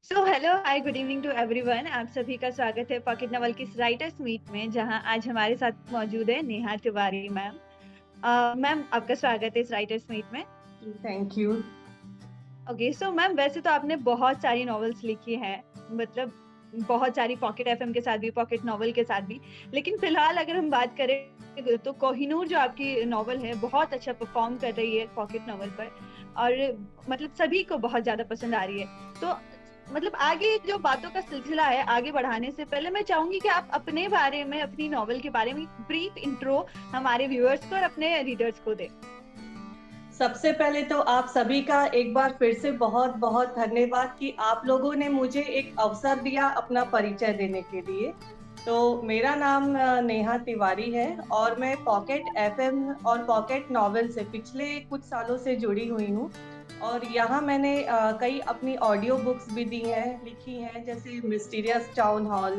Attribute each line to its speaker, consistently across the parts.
Speaker 1: So hello hi good evening to everyone. आप सभी का स्वागत है पॉकेट नवल की राइटर्स मीट में, जहां आज हमारे साथ मौजूद है नेहा तिवारी मैम। मैम, आपका स्वागत है इस राइटर्स मीट में।
Speaker 2: Thank you.
Speaker 1: Okay, so ma'am, वैसे तो आपने बहुत सारी नॉवेल्स लिखी हैं, मतलब बहुत सारी पॉकेट एफएम के साथ भी, पॉकेट नॉवल के साथ भी। लेकिन फिलहाल अगर हम बात करें तो कोहिनूर जो आपकी नॉवल है बहुत अच्छा परफॉर्म कर रही है पॉकेट नॉवल पर, और मतलब सभी को बहुत ज्यादा पसंद आ रही है। तो मतलब आगे जो बातों का सिलसिला है, आगे बढ़ाने से पहले मैं चाहूंगी कि आप अपने बारे में, अपनी नॉवल के बारे में ब्रीफ इंट्रो हमारे व्यूअर्स को और अपने रीडर्स को दें।
Speaker 2: सबसे पहले तो आप सभी का एक बार फिर से बहुत बहुत धन्यवाद कि आप लोगों ने मुझे एक अवसर दिया अपना परिचय देने के लिए। तो मेरा नाम नेहा तिवारी है और मैं पॉकेट एफएम और पॉकेट नॉवेल से पिछले कुछ सालों से जुड़ी हुई हूँ। और यहाँ मैंने कई अपनी ऑडियो बुक्स भी दी हैं, लिखी हैं, जैसे मिस्टीरियस टाउन हॉल,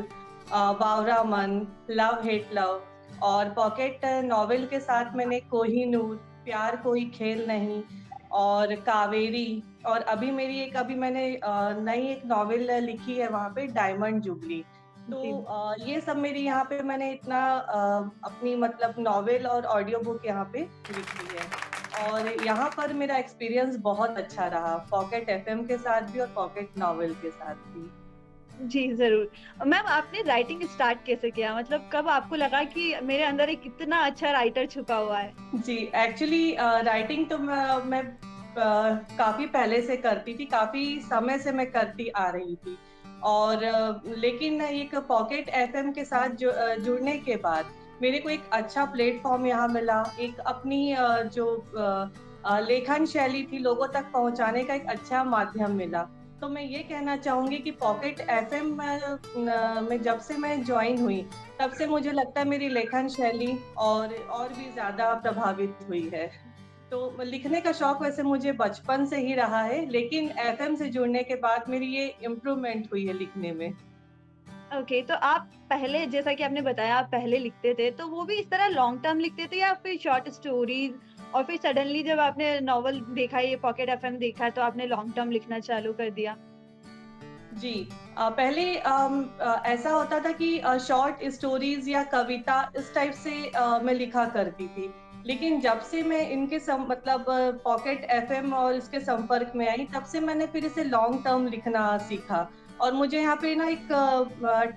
Speaker 2: बावरा मन, लव हेट लव। और पॉकेट नॉवेल के साथ मैंने कोहिनूर, प्यार कोई खेल नहीं, और कावेरी। और अभी मैंने नई एक नॉवेल लिखी है वहाँ पे, डायमंड जुबली। तो
Speaker 1: जी
Speaker 2: ये सब मेरी यहाँ पे मैंने इतना अपनी मतलब नॉवेल और ऑडियो बुक यहाँ पे लिखी है। और यहाँ पर मेरा एक्सपीरियंस बहुत अच्छा रहा, पॉकेट एफएम के साथ भी और पॉकेट नॉवेल के साथ भी।
Speaker 1: जी, ज़रूर। मैम, आपने राइटिंग स्टार्ट कैसे किया? मतलब कब आपको लगा कि मेरे अंदर एक इतना अच्छा राइटर छुपा हुआ है?
Speaker 2: जी, एक्चुअली राइटिंग तो मैं काफ़ी पहले से करती थी, काफ़ी समय से मैं करती आ रही थी। और लेकिन एक पॉकेट एफएम के साथ जुड़ने के बाद मेरे को एक अच्छा प्लेटफ़ॉर्म यहाँ मिला, एक अपनी लेखन शैली थी लोगों तक पहुँचाने का एक अच्छा माध्यम मिला। तो मैं ये कहना चाहूँगी कि पॉकेट एफएम में जब से मैं जॉइन हुई, तब से मुझे लगता है मेरी लेखन शैली और भी ज़्यादा प्रभावित हुई है। तो लिखने का शौक वैसे मुझे बचपन से ही रहा है, लेकिन एफ़एम से जुड़ने के बाद मेरी ये इम्प्रूवमेंट हुई है लिखने में।
Speaker 1: ओके, तो आप पहले, जैसा कि आपने बताया, आप पहले लिखते थे, तो वो भी इस तरह लॉन्ग टर्म लिखते थे या फिर शॉर्ट स्टोरीज़, और फिर सडनली जब आपने नॉवल देखा, ये पॉकेट एफएम देखा, तो आपने लॉन्ग टर्म लिखना चालू कर दिया?
Speaker 2: जी, पहले ऐसा होता था कि शॉर्ट स्टोरीज़ या कविता इस टाइप से मैं लिखा करती थी। लेकिन जब से मैं इनके मतलब पॉकेट एफएम और इसके संपर्क में आई, तब से मैंने फिर इसे लॉन्ग टर्म लिखना सीखा। और मुझे यहाँ पे ना एक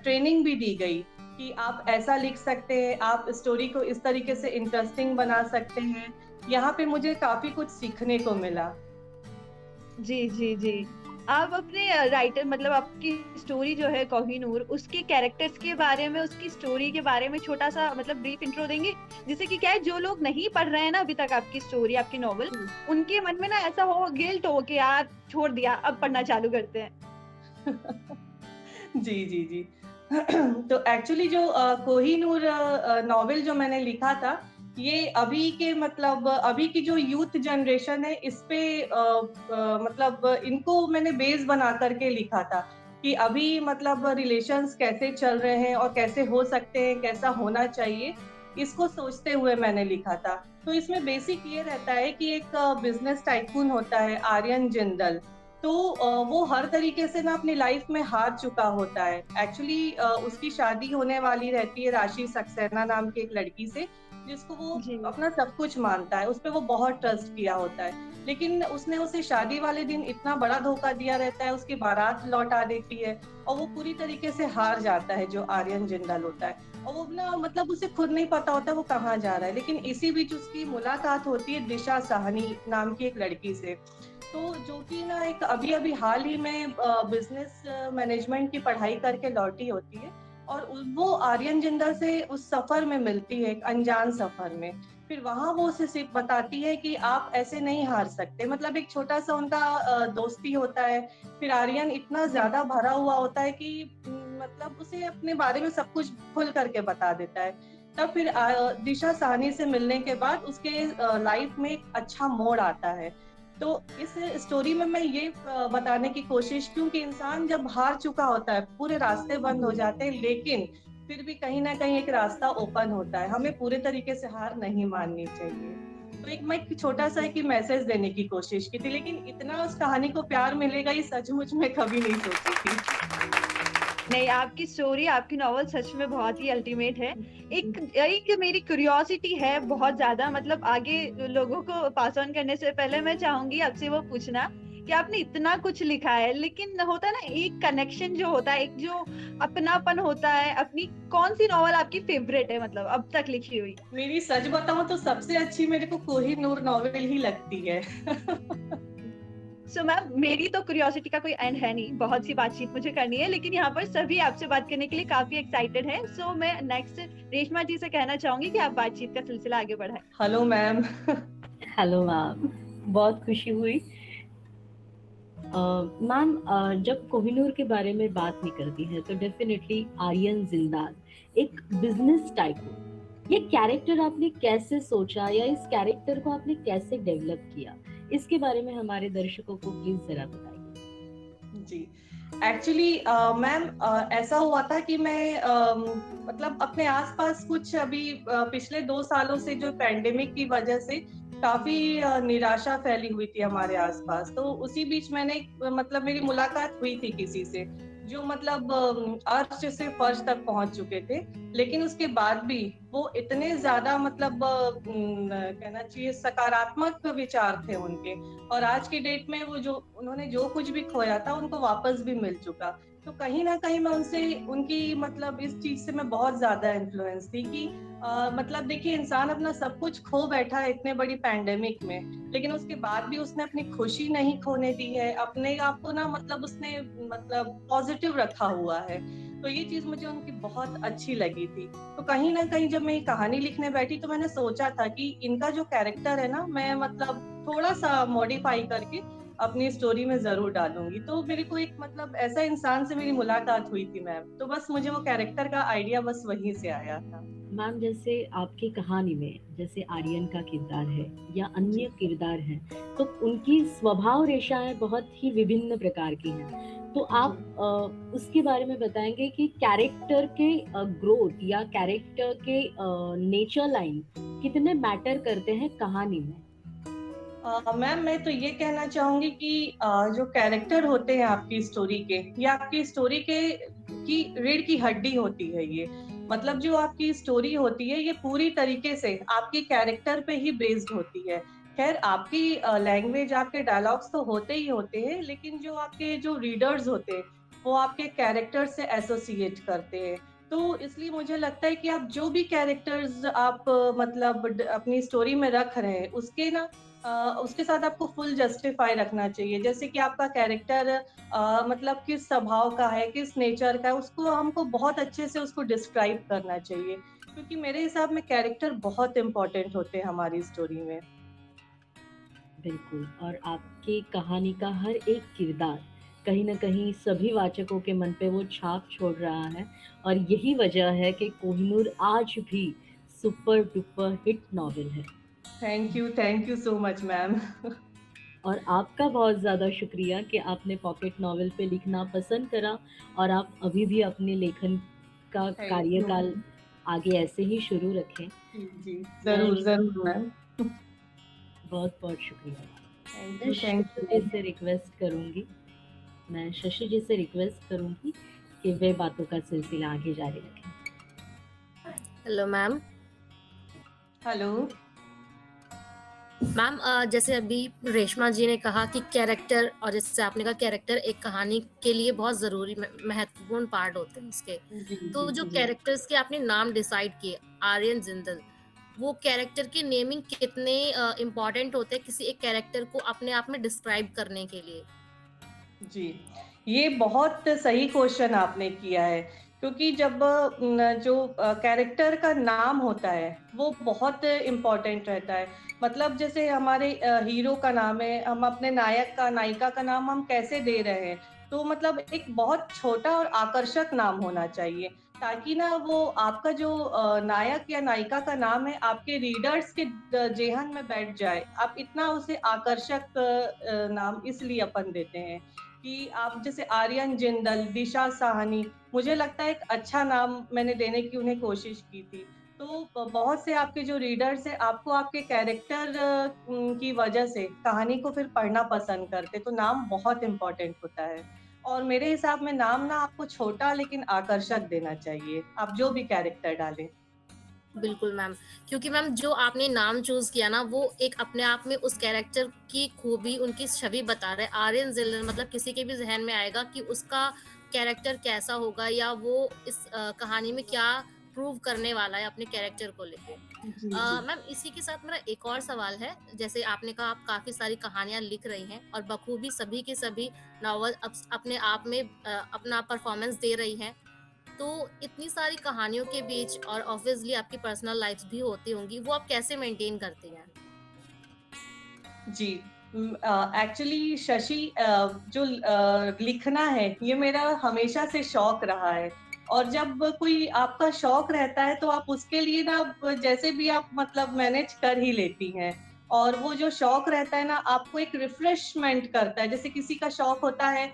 Speaker 2: ट्रेनिंग भी दी गई कि आप ऐसा लिख सकते हैं, आप स्टोरी को इस तरीके से इंटरेस्टिंग बना सकते हैं। यहाँ पे मुझे काफ़ी कुछ सीखने को मिला।
Speaker 1: जी, जी, जी। आप अपने राइटर, मतलब आपकी स्टोरी जो है कोहिनूर, उसके कैरेक्टर्स के बारे में, उसकी स्टोरी के बारे में छोटा-सा मतलब ब्रीफ इंट्रो देंगे? जिससे कि क्या है, जो लोग नहीं पढ़ रहे हैं ना अभी तक आपकी स्टोरी, आपकी नॉवल, उनके मन में ना ऐसा हो, गिल्ट हो कि यार छोड़ दिया, अब पढ़ना चालू करते हैं।
Speaker 2: जी, जी, जी। तो एक्चुअली जो कोहिनूर नॉवेल जो मैंने लिखा था, ये अभी के मतलब अभी की जो यूथ जनरेशन है, इस पे मतलब इनको मैंने बेस बना कर के लिखा था कि अभी मतलब रिलेशंस कैसे चल रहे हैं और कैसे हो सकते हैं, कैसा होना चाहिए, इसको सोचते हुए मैंने लिखा था। तो इसमें बेसिक ये रहता है कि एक बिज़नेस टाइकून होता है, आर्यन जिंदल। तो वो हर तरीके से ना अपनी लाइफ में हार चुका होता है। एक्चुअली उसकी शादी होने वाली रहती है राशि सक्सेना नाम की एक लड़की से, जिसको वो
Speaker 1: जी।
Speaker 2: अपना सब कुछ मानता है, उसपे वो बहुत ट्रस्ट किया होता है। लेकिन उसने उसे शादी वाले दिन इतना बड़ा धोखा दिया रहता है, उसकी बारात लौटा देती है और वो पूरी तरीके से हार जाता है, जो आर्यन जिंदल होता है। और वो ना मतलब उसे खुद नहीं पता होता है वो कहाँ जा रहा है। लेकिन इसी बीच उसकी मुलाकात होती है दिशा साहनी नाम की एक लड़की से। तो जो कि ना एक अभी-अभी हाल ही में बिज़नेस मैनेजमेंट की पढ़ाई करके लौटी होती है और वो आर्यन जिंदल से उस सफ़र में मिलती है, एक अनजान सफ़र में। फिर वहाँ वो उसे सिर्फ बताती है कि आप ऐसे नहीं हार सकते। मतलब एक छोटा-सा उनका दोस्ती होता है। फिर आर्यन इतना
Speaker 1: जी।
Speaker 2: ज़्यादा भरा हुआ होता है कि मतलब उसे अपने बारे में सब कुछ खुल करके बता देता है। तब फिर दिशा साहनी से मिलने के बाद उसके लाइफ में एक अच्छा मोड़ आता है। तो इस स्टोरी में मैं ये बताने की कोशिश की हूँ कि इंसान जब हार चुका होता है, पूरे रास्ते बंद हो जाते हैं, लेकिन फिर भी कहीं न कहीं एक रास्ता ओपन होता है। हमें पूरे तरीके से हार नहीं माननी चाहिए। तो मैं एक छोटा-सा एक मैसेज देने की कोशिश की थी, लेकिन इतना उस कहानी को प्यार मिलेगा ये सचमुच में कभी नहीं सोची थी।
Speaker 1: नहीं, आपकी स्टोरी, आपकी नॉवल सच में बहुत ही अल्टीमेट है। एक एक मेरी क्यूरियोसिटी है बहुत ज़्यादा, मतलब आगे लोगों को पास ऑन करने से पहले मैं चाहूँगी आपसे वो पूछना कि आपने इतना कुछ लिखा है, लेकिन होता है ना एक कनेक्शन जो होता है, एक जो अपनापन होता है, अपनी कौन-सी नॉवल आपकी फ़ेवरेट है मतलब अब तक लिखी हुई?
Speaker 2: मेरी सच बताऊँ तो सबसे अच्छी मेरे को कोहिनूर नॉवेल ही लगती है।
Speaker 1: सो मैम, मेरी तो क्यूरियोसिटी का कोई एंड है नहीं, बहुत सी बातचीत मुझे करनी है, लेकिन यहाँ पर सभी आपसे बात करने के लिए काफ़ी एक्साइटेड हैं। सो मैं नेक्स्ट रेशमा जी से कहना चाहूँगी कि आप बातचीत का सिलसिला आगे बढ़ाएँ।
Speaker 2: Hello ma'am.
Speaker 3: हेलो मैम, बहुत खुशी हुई। मैम, जब कोहिनूर के बारे में बात निकलती है तो डेफिनेटली आर्यन जिंदाल एक बिजनेस टाइकून, ये कैरेक्टर आपने कैसे सोचा या इस कैरेक्टर को आपने कैसे डेवलप किया, इसके बारे में हमारे दर्शकों को प्लीज जरा बताइए।
Speaker 2: जी, एक्चुअली मैम ऐसा हुआ था कि मैं मतलब अपने आसपास कुछ अभी पिछले 2 सालों से जो पैंडेमिक की वजह से काफी निराशा फैली हुई थी हमारे आसपास। तो उसी बीच मैंने मतलब मेरी मुलाकात हुई थी किसी से जो मतलब अर्श से फर्श तक पहुंच चुके थे, लेकिन उसके बाद भी वो इतने ज्यादा मतलब कहना चाहिए सकारात्मक विचार थे उनके, और आज की डेट में वो जो उन्होंने जो कुछ भी खोया था उनको वापस भी मिल चुका। तो कहीं ना कहीं मैं उनसे उनकी मतलब इस चीज से मैं बहुत ज्यादा इन्फ्लुएंस थी कि मतलब देखिए इंसान अपना सब कुछ खो बैठा है इतने बड़ी पैंडेमिक में, लेकिन उसके बाद भी उसने अपनी खुशी नहीं खोने दी है, अपने आप को ना मतलब उसने मतलब पॉजिटिव रखा हुआ है। तो ये चीज मुझे उनकी बहुत अच्छी लगी थी। तो कहीं ना कहीं जब मैं ये कहानी लिखने बैठी तो मैंने सोचा था कि इनका जो कैरेक्टर है ना मैं मतलब थोड़ा सा मॉडिफाई करके अपनी स्टोरी में जरूर डालूंगी। तो मेरे को एक मतलब ऐसा इंसान से मेरी मुलाकात हुई थी मैम, तो बस मुझे वो कैरेक्टर का आइडिया बस वहीं से आया था।
Speaker 3: मैम, जैसे आपकी कहानी में जैसे आर्यन का किरदार है या अन्य किरदार हैं, तो उनकी स्वभाव रेखाएं बहुत ही विभिन्न प्रकार की हैं। तो आप उसके बारे में बताएंगे कि कैरेक्टर के ग्रोथ या कैरेक्टर के नेचर लाइन कितने मैटर करते हैं कहानी में?
Speaker 2: मैम मैं तो ये कहना चाहूंगी कि जो कैरेक्टर होते हैं आपकी स्टोरी के, या आपकी स्टोरी के की रीढ़ की हड्डी होती है ये, मतलब जो आपकी स्टोरी होती है ये पूरी तरीके से आपकी कैरेक्टर पे ही बेस्ड होती है। खैर आपकी लैंग्वेज आपके डायलॉग्स तो होते ही होते हैं, लेकिन जो आपके जो रीडर्स होते हैं वो आपके कैरेक्टर से एसोसिएट करते हैं। तो इसलिए मुझे लगता है कि आप जो भी कैरेक्टर्स आप मतलब अपनी स्टोरी में रख रहे हैं उसके ना उसके साथ आपको फुल जस्टिफाई रखना चाहिए। जैसे कि आपका कैरेक्टर मतलब किस स्वभाव का है, किस नेचर का है, उसको हमको बहुत अच्छे से उसको डिस्क्राइब करना चाहिए, क्योंकि मेरे हिसाब में कैरेक्टर बहुत इम्पोर्टेंट होते हैं हमारी स्टोरी में।
Speaker 3: बिल्कुल, और आपकी कहानी का हर एक किरदार कहीं न कहीं सभी वाचकों के मन पे वो छाप छोड़ रहा है, और यही वजह है कि कोहिनूर आज भी सुपर डुपर हिट नॉवेल है।
Speaker 2: Thank you so much ma'am.
Speaker 3: और आपका बहुत ज़्यादा शुक्रिया कि आपने पॉकेट नॉवेल पे लिखना पसंद करा, और आप अभी भी अपने लेखन का
Speaker 2: थैंक यू।
Speaker 3: कार्यकाल आगे ऐसे ही शुरू रखें।
Speaker 2: जी जरूर जरूर मैम।
Speaker 3: बहुत बहुत शुक्रिया।
Speaker 2: थैंक
Speaker 3: मैं
Speaker 2: यू
Speaker 3: शशि जी से रिक्वेस्ट करूंगी कि वे बातों का सिलसिला आगे जारी रखें।
Speaker 4: Hello ma'am.
Speaker 2: हेलो
Speaker 4: मैम, जैसे अभी रेशमा जी ने कहा कि कैरेक्टर, और जैसे आपने कहा कैरेक्टर एक कहानी के लिए बहुत जरूरी महत्वपूर्ण पार्ट होते हैं उसके। तो जो कैरेक्टर्स के आपने नाम डिसाइड किए, आर्यन जिंदल, वो कैरेक्टर की नेमिंग कितने इम्पोर्टेंट होते हैं किसी एक कैरेक्टर को अपने आप में डिस्क्राइब करने के लिए?
Speaker 2: जी, ये बहुत सही क्वेश्चन आपने किया है, क्योंकि जब जो कैरेक्टर का नाम होता है वो बहुत इम्पोर्टेंट रहता है। मतलब जैसे हमारे हीरो का नाम है, हम अपने नायक का नायिका का नाम हम कैसे दे रहे हैं, तो मतलब एक बहुत छोटा और आकर्षक नाम होना चाहिए, ताकि ना वो आपका जो नायक या नायिका का नाम है आपके रीडर्स के जेहन में बैठ जाए। आप इतना उसे आकर्षक नाम इसलिए अपन देते हैं कि आप जैसे आर्यन जिंदल, दिशा साहनी, मुझे लगता है एक अच्छा नाम मैंने देने की उन्हें कोशिश की थी। तो बहुत से आपके जो रीडर्स हैं आपको आपके कैरेक्टर की वजह से कहानी को फिर पढ़ना पसंद करते, तो नाम बहुत इम्पोर्टेंट होता है। और मेरे हिसाब में नाम ना आपको छोटा लेकिन आकर्षक देना चाहिए, आप जो भी कैरेक्टर डालें।
Speaker 4: बिल्कुल मैम, क्योंकि मैम जो आपने नाम चूज़ किया ना, वो एक अपने आप में उस कैरेक्टर की खूबी, उनकी छवि बता रहा है। आर्यन ज़िलर मतलब किसी के भी ज़हन में आएगा कि उसका कैरेक्टर कैसा होगा या वो इस कहानी में क्या प्रूव करने वाला है अपने कैरेक्टर को लेके।
Speaker 2: जी, जी।
Speaker 4: मैम इसी के साथ मेरा एक और सवाल है, जैसे आपने कहा आप काफ़ी सारी कहानियाँ लिख रही हैं और बखूबी सभी के सभी नॉवल अपने आप में अपना परफ़ॉर्मेंस दे रही हैं। तो इतनी सारी कहानियों के बीच और ऑब्वियसली आपकी पर्सनल लाइफ्स भी होती होंगी, वो आप कैसे मेंटेन करती हैं?
Speaker 2: जी। एक्चुअली शशि, जो लिखना है ये मेरा हमेशा से शौक रहा है। और जब कोई आपका शौक रहता है तो आप उसके लिए ना जैसे भी आप मतलब मैनेज कर ही लेती हैं। और वो जो शौक रहता है ना आपको एक रिफ्रेशमेंट करता है। जैसे किसी का शौक होता है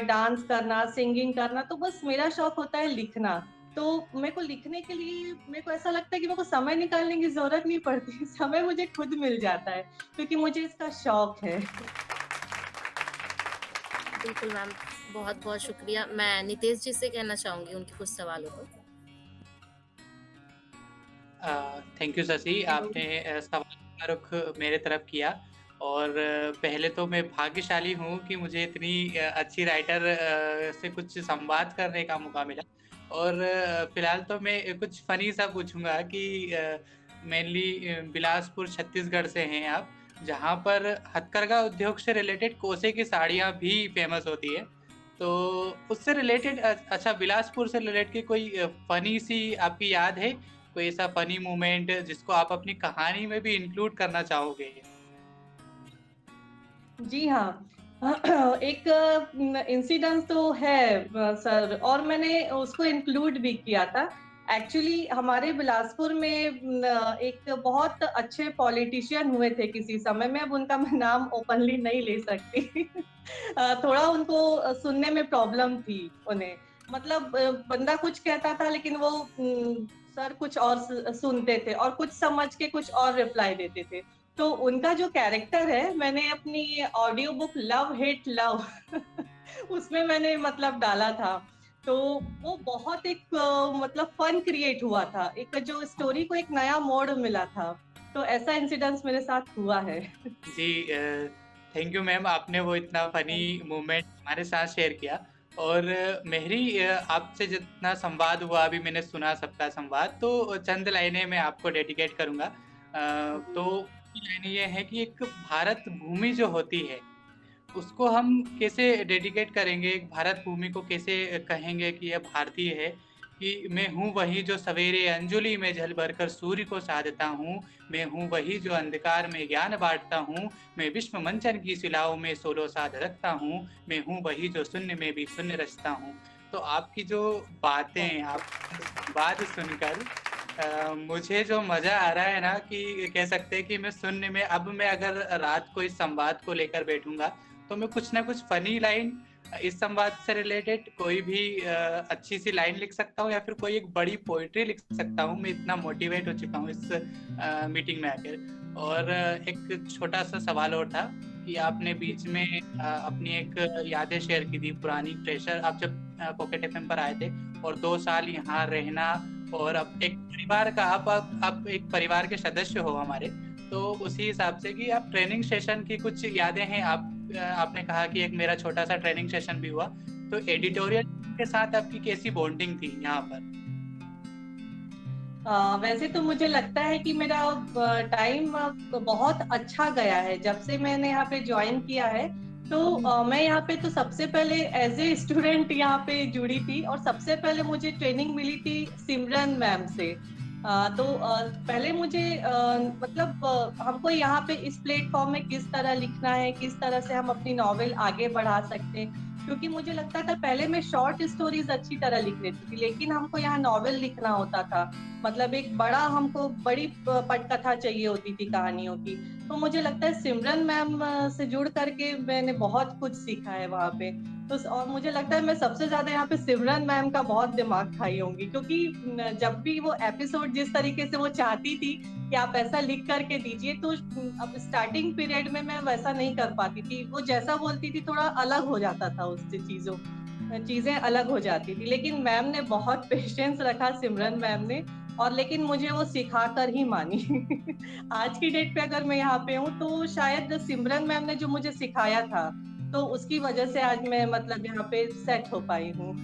Speaker 2: डांस करना, सिंगिंग करना, तो बस मेरा शौक होता है लिखना। तो मेरे को लिखने के लिए मेरे को ऐसा लगता है कि मेरे को समय निकालने की ज़रूरत नहीं पड़ती, समय मुझे खुद मिल जाता है। क्योंकि मुझे इसका शौक है।
Speaker 4: बिल्कुल मैम, बहुत-बहुत शुक्रिया। मैं नितेश जी से कहना चाहूँगी उनके कुछ सवालों को।
Speaker 5: Thank you Shashi,
Speaker 2: hello.
Speaker 5: आपने सवाल का रुख मेरे तरफ किया। और पहले तो मैं भाग्यशाली हूँ कि मुझे इतनी अच्छी राइटर से कुछ संवाद करने का मौका मिला। और फिलहाल तो मैं कुछ फ़नी सा पूछूँगा कि मेनली बिलासपुर छत्तीसगढ़ से हैं आप, जहाँ पर हथकरघा उद्योग से रिलेटेड कोसे की साड़ियाँ भी फ़ेमस होती है। तो उससे रिलेटेड अच्छा, बिलासपुर से रिलेटेड कोई फ़नी सी आपकी याद है? कोई ऐसा फनी मोमेंट जिसको आप अपनी कहानी में भी इंक्लूड करना चाहोगे?
Speaker 2: जी हाँ। एक इंसिडेंट तो है सर, और मैंने उसको इंक्लूड भी किया था। एक्चुअली हमारे बिलासपुर में एक बहुत अच्छे पॉलिटिशियन हुए थे किसी समय में, अब उनका मैं नाम ओपनली नहीं ले सकती। थोड़ा उनको सुनने में प्रॉब्लम थी उन्हें। मतलब बंदा कुछ कहता था लेकिन वो सर कुछ और सुनते थे और कुछ समझ के कुछ और रिप्लाई देते थे। तो उनका जो कैरेक्टर है मैंने अपनी audio book love hit love उसमें मैंने मतलब डाला था। तो वो बहुत एक मतलब फन क्रिएट हुआ था, एक जो स्टोरी को एक नया मोड़ मिला था। तो ऐसा इंसिडेंस मेरे साथ हुआ है।
Speaker 5: जी, थैंक यू मैम, आपने वो इतना फ़नी मोमेंट हमारे साथ शेयर किया। और मेरी आपसे जितना संवाद हुआ, अभी मैंने सुना सबका संवाद, तो चंद लाइनें मैं आपको डेडिकेट करूँगा। तो लाइनें ये हैं कि एक भारत भूमि जो होती है, उसको हम कैसे डेडिकेट करेंगे, एक भारत भूमि को कैसे कहेंगे कि यह भारतीय है, कि मैं हूँ वही जो सवेरे अंजुलि में जल भरकर सूर्य को साधता हूँ, मैं हूँ वही जो अंधकार में ज्ञान बांटता हूँ, मैं विश्व मंचन की शिलाओं में सोलो साध रखता हूँ, मैं हूँ वही जो शून्य में भी शून्य रचता हूँ। तो आपकी जो बातें, आप बात सुनकर मुझे जो मज़ा आ रहा है ना, कि कह सकते हैं कि मैं सुनने में, अब मैं अगर रात को इस संवाद को लेकर बैठूँगा, तो मैं कुछ ना कुछ फनी लाइन इस संवाद से रिलेटेड कोई भी अच्छी सी लाइन लिख सकता हूँ, या फिर कोई एक बड़ी पोइट्री लिख सकता हूँ। मैं इतना मोटिवेट हो चुका हूँ इस मीटिंग में आकर। और एक छोटा सा सवाल और था कि आपने बीच में अपनी एक यादें शेयर की थी पुरानी, फ्रेशर आप जब पॉकेट एफएम पर आए थे, और 2 साल यहाँ रहना, और अब एक परिवार का आप एक परिवार के सदस्य हो हमारे। तो उसी हिसाब से कि आप ट्रेनिंग सेशन की कुछ यादें हैं, आपने कहा कि एक मेरा छोटा सा ट्रेनिंग सेशन भी हुआ, तो एडिटोरियल के साथ आपकी कैसी बॉन्डिंग थी यहाँ पर?
Speaker 2: वैसे तो मुझे लगता है कि मेरा टाइम बहुत अच्छा गया है जब से मैंने यहाँ पे ज्वाइन किया है। तो मैं यहाँ पे तो सबसे पहले एज ए स्टूडेंट यहाँ पे जुड़ी थी, और सबसे पहले मुझे ट्रेनिंग मिली थी सिमरन मैम से। तो पहले मुझे मतलब हमको यहाँ पे इस प्लेटफॉर्म में किस तरह लिखना है, किस तरह से हम अपनी नॉवेल आगे बढ़ा सकते हैं, क्योंकि मुझे लगता था पहले मैं शॉर्ट स्टोरीज अच्छी तरह लिख लेती थी, लेकिन हमको यहाँ नॉवेल लिखना होता था। मतलब एक बड़ा, हमको बड़ी पटकथा चाहिए होती थी कहानियों की। तो मुझे लगता है सिमरन मैम से जुड़ करके मैंने बहुत कुछ सीखा है वहाँ पे। और मुझे लगता है मैं सबसे ज्यादा यहाँ पे सिमरन मैम का बहुत दिमाग खाई होंगी, क्योंकि जब भी वो एपिसोड जिस तरीके से वो चाहती थी कि आप ऐसा लिख करके दीजिए, तो अब स्टार्टिंग पीरियड में मैं वैसा नहीं कर पाती थी। वो जैसा बोलती थी थोड़ा अलग हो जाता था, उससे चीजें अलग हो जाती थी। लेकिन मैम ने बहुत पेशेंस रखा, सिमरन मैम ने, और लेकिन मुझे वो सिखा कर ही मानी। आज की डेट पे अगर मैं यहाँ पे हूँ तो शायद सिमरन मैम ने जो मुझे सिखाया था, तो उसकी वजह से आज मैं मतलब यहाँ पे सेट हो पाई हूँ।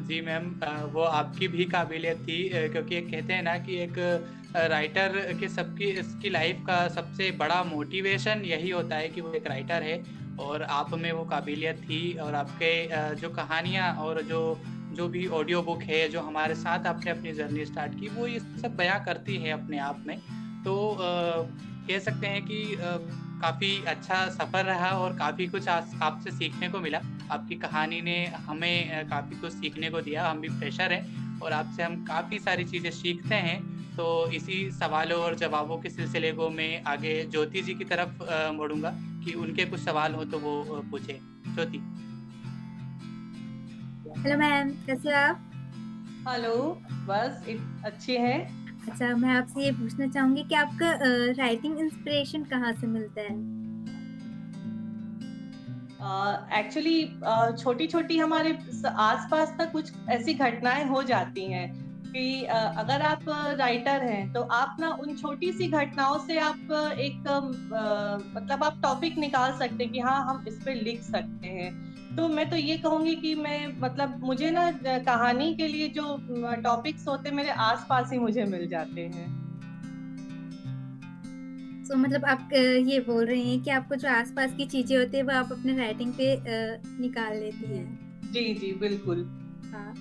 Speaker 5: जी मैम, वो आपकी भी काबिलियत थी, क्योंकि एक कहते हैं ना कि एक राइटर के सबकी इसकी लाइफ का सबसे बड़ा मोटिवेशन यही होता है कि वो एक राइटर है, और आप में वो काबिलियत थी। और आपके जो कहानियाँ और जो भी ऑडियो बुक है जो हमारे साथ आपने अपनी जर्नी स्टार्ट की, वो ये सब बयां करती है अपने आप में। तो कह सकते हैं कि काफ़ी अच्छा सफ़र रहा और काफ़ी कुछ आपसे सीखने को मिला। आपकी कहानी ने हमें काफ़ी कुछ सीखने को दिया। हम भी फ्रेशर हैं और आपसे हम काफ़ी सारी चीज़ें सीखते हैं। तो इसी सवालों और जवाबों के सिलसिले को मैं आगे ज्योति जी की तरफ मोड़ूंगा कि उनके कुछ सवाल हो तो वो पूछे। ज्योति।
Speaker 6: हेलो मैम, कैसे हो आप?
Speaker 2: हेलो, बस अच्छे हैं।
Speaker 6: अच्छा, मैं आपसे ये पूछना चाहूंगी कि आपका राइटिंग इंस्पिरेशन कहाँ से मिलता है?
Speaker 2: एक्चुअली छोटी छोटी हमारे आसपास तक कुछ ऐसी घटनाएं हो जाती हैं कि अगर आप राइटर हैं तो आप ना उन छोटी सी घटनाओं से आप एक मतलब आप टॉपिक निकाल सकते हैं कि हाँ हम इस पे लिख सकते हैं। तो मैं तो ये कहूंगी कि मैं मतलब मुझे ना कहानी के लिए जो टॉपिक्स होते हैं मेरे आसपास ही मुझे मिल जाते हैं।
Speaker 6: तो मतलब आप ये बोल रहे हैं कि आपको जो आसपास की चीजें होती है वो आप अपने राइटिंग पे निकाल लेती हैं।
Speaker 2: जी जी बिल्कुल।
Speaker 6: हाँ,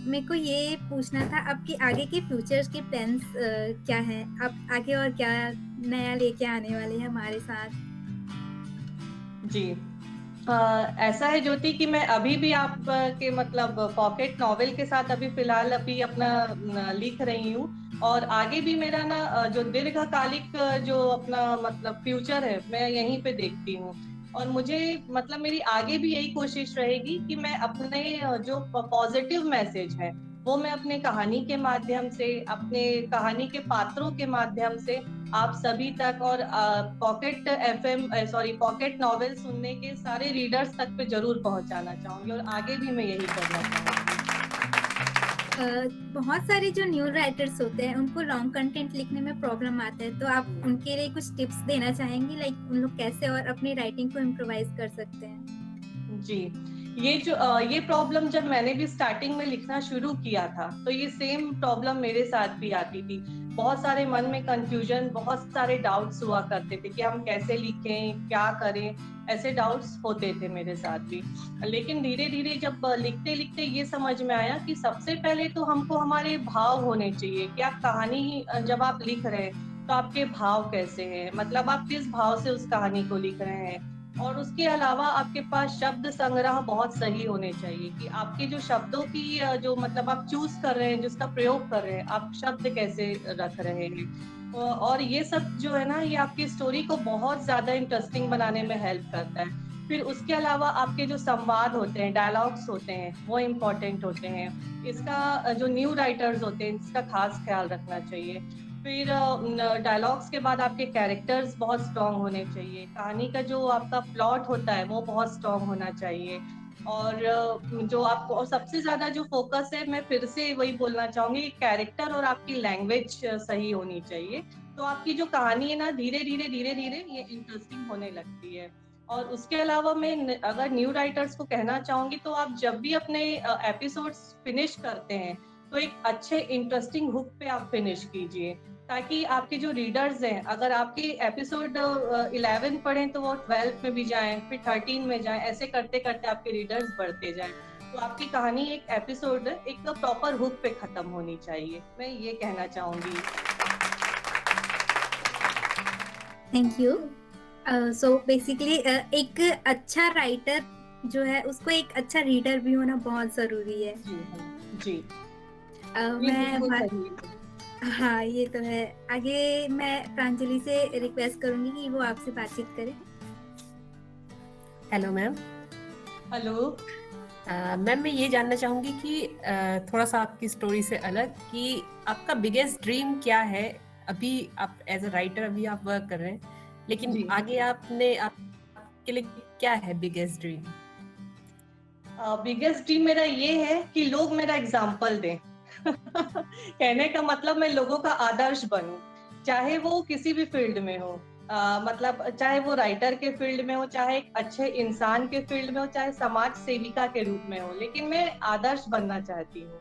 Speaker 6: मेरे को ये पूछना था आपके आगे के फ्यूचर्स के प्लान्स क्या हैं? आप आगे और क्या नया लेके आने वाले हैं हमारे साथ?
Speaker 2: जी, ऐसा है ज्योति कि मैं अभी भी आप के मतलब पॉकेट नॉवेल के साथ अभी फिलहाल अभी अपना लिख रही हूँ, और आगे भी मेरा ना जो दीर्घकालिक जो अपना मतलब फ्यूचर है मैं यहीं पे देखती हूँ। और मुझे मतलब मेरी आगे भी यही कोशिश रहेगी कि मैं अपने जो पॉजिटिव मैसेज है वो मैं अपने कहानी के माध्यम से, अपने कहानी के पात्रों के माध्यम से आप सभी तक और pocket FM sorry pocket novel सुनने के सारे रीडर्स तक पे जरूर पहुंचाना चाहूंगी, और आगे भी मैं यही करना चाहूंगी।
Speaker 6: बहुत सारे जो न्यू राइटर्स होते हैं उनको लॉन्ग कंटेंट लिखने में प्रॉब्लम आता है, तो आप उनके लिए कुछ टिप्स देना चाहेंगी, लाइक उन लोग कैसे और अपनी राइटिंग को इम्प्रोवाइज कर सकते हैं?
Speaker 2: जी, ये प्रॉब्लम जब मैंने भी स्टार्टिंग में लिखना शुरू किया था तो ये सेम प्रॉब्लम मेरे साथ भी आती थी। बहुत सारे मन में कंफ्यूजन, बहुत सारे डाउट्स हुआ करते थे कि हम कैसे लिखें, क्या करें, ऐसे डाउट्स होते थे मेरे साथ भी। लेकिन धीरे धीरे जब लिखते लिखते ये समझ में आया कि सबसे पहले तो हमको हमारे भाव होने चाहिए कि आप कहानी जब आप लिख रहे हैं तो आपके भाव कैसे हैं, मतलब आप किस भाव से उस कहानी को लिख रहे हैं। और उसके अलावा आपके पास शब्द संग्रह बहुत सही होने चाहिए कि आपके जो शब्दों की जो मतलब आप चूज कर रहे हैं, जिसका प्रयोग कर रहे हैं, आप शब्द कैसे रख रहे हैं। और ये सब जो है ना, ये आपकी स्टोरी को बहुत ज्यादा इंटरेस्टिंग बनाने में हेल्प करता है। फिर उसके अलावा आपके जो संवाद होते हैं, डायलॉग्स होते हैं, वो इम्पोर्टेंट होते हैं। इसका जो न्यू राइटर्स होते हैं इसका खास ख्याल रखना चाहिए। फिर डायलॉग्स के बाद आपके कैरेक्टर्स बहुत स्ट्रॉन्ग होने चाहिए। कहानी का जो आपका प्लॉट होता है वो बहुत स्ट्रॉन्ग होना चाहिए। और जो आपको और सबसे ज्यादा जो फोकस है, मैं फिर से वही बोलना चाहूंगी, कैरेक्टर और आपकी लैंग्वेज सही होनी चाहिए। तो आपकी जो कहानी है ना, धीरे धीरे ये इंटरेस्टिंग होने लगती है। और उसके अलावा मैं अगर न्यू राइटर्स को कहना चाहूंगी तो आप जब भी अपने एपिसोड्स फिनिश करते हैं तो एक अच्छे इंटरेस्टिंग हुक पे आप फिनिश कीजिए, ताकि आपके जो रीडर्स हैं, अगर आपके एपिसोड 11 पढ़ें तो वो 12 में भी जाएं, फिर 13 में जाएं, ऐसे करते करते आपके रीडर्स बढ़ते जाएं। तो आपकी कहानी एक एपिसोड एक प्रॉपर हुक पे खत्म होनी चाहिए, मैं ये कहना चाहूंगी।
Speaker 6: Thank you. सो बेसिकली एक अच्छा राइटर जो है उसको एक अच्छा रीडर भी होना बहुत जरूरी है।
Speaker 2: जी
Speaker 6: हाँ, ये तो है। आगे मैं प्रांजलि से रिक्वेस्ट करूंगी कि वो आपसे बातचीत करे।
Speaker 7: Hello ma'am,
Speaker 2: hello.
Speaker 7: मैम मैं ये जानना चाहूंगी कि थोड़ा सा आपकी स्टोरी से अलग कि आपका बिगेस्ट ड्रीम क्या है। अभी आप एज अ राइटर अभी आप वर्क कर रहे हैं, लेकिन
Speaker 2: जी।
Speaker 7: आगे आपके लिए क्या है बिगेस्ट ड्रीम?
Speaker 2: बिगेस्ट ड्रीम मेरा ये है कि लोग मेरा एग्जाम्पल दें। कहने का मतलब मैं लोगों का आदर्श बनूं, चाहे वो किसी भी फील्ड में हो। मतलब चाहे वो राइटर के फील्ड में हो, चाहे एक अच्छे इंसान के फील्ड में हो, चाहे समाज सेविका के रूप में हो, लेकिन मैं आदर्श बनना चाहती हूँ।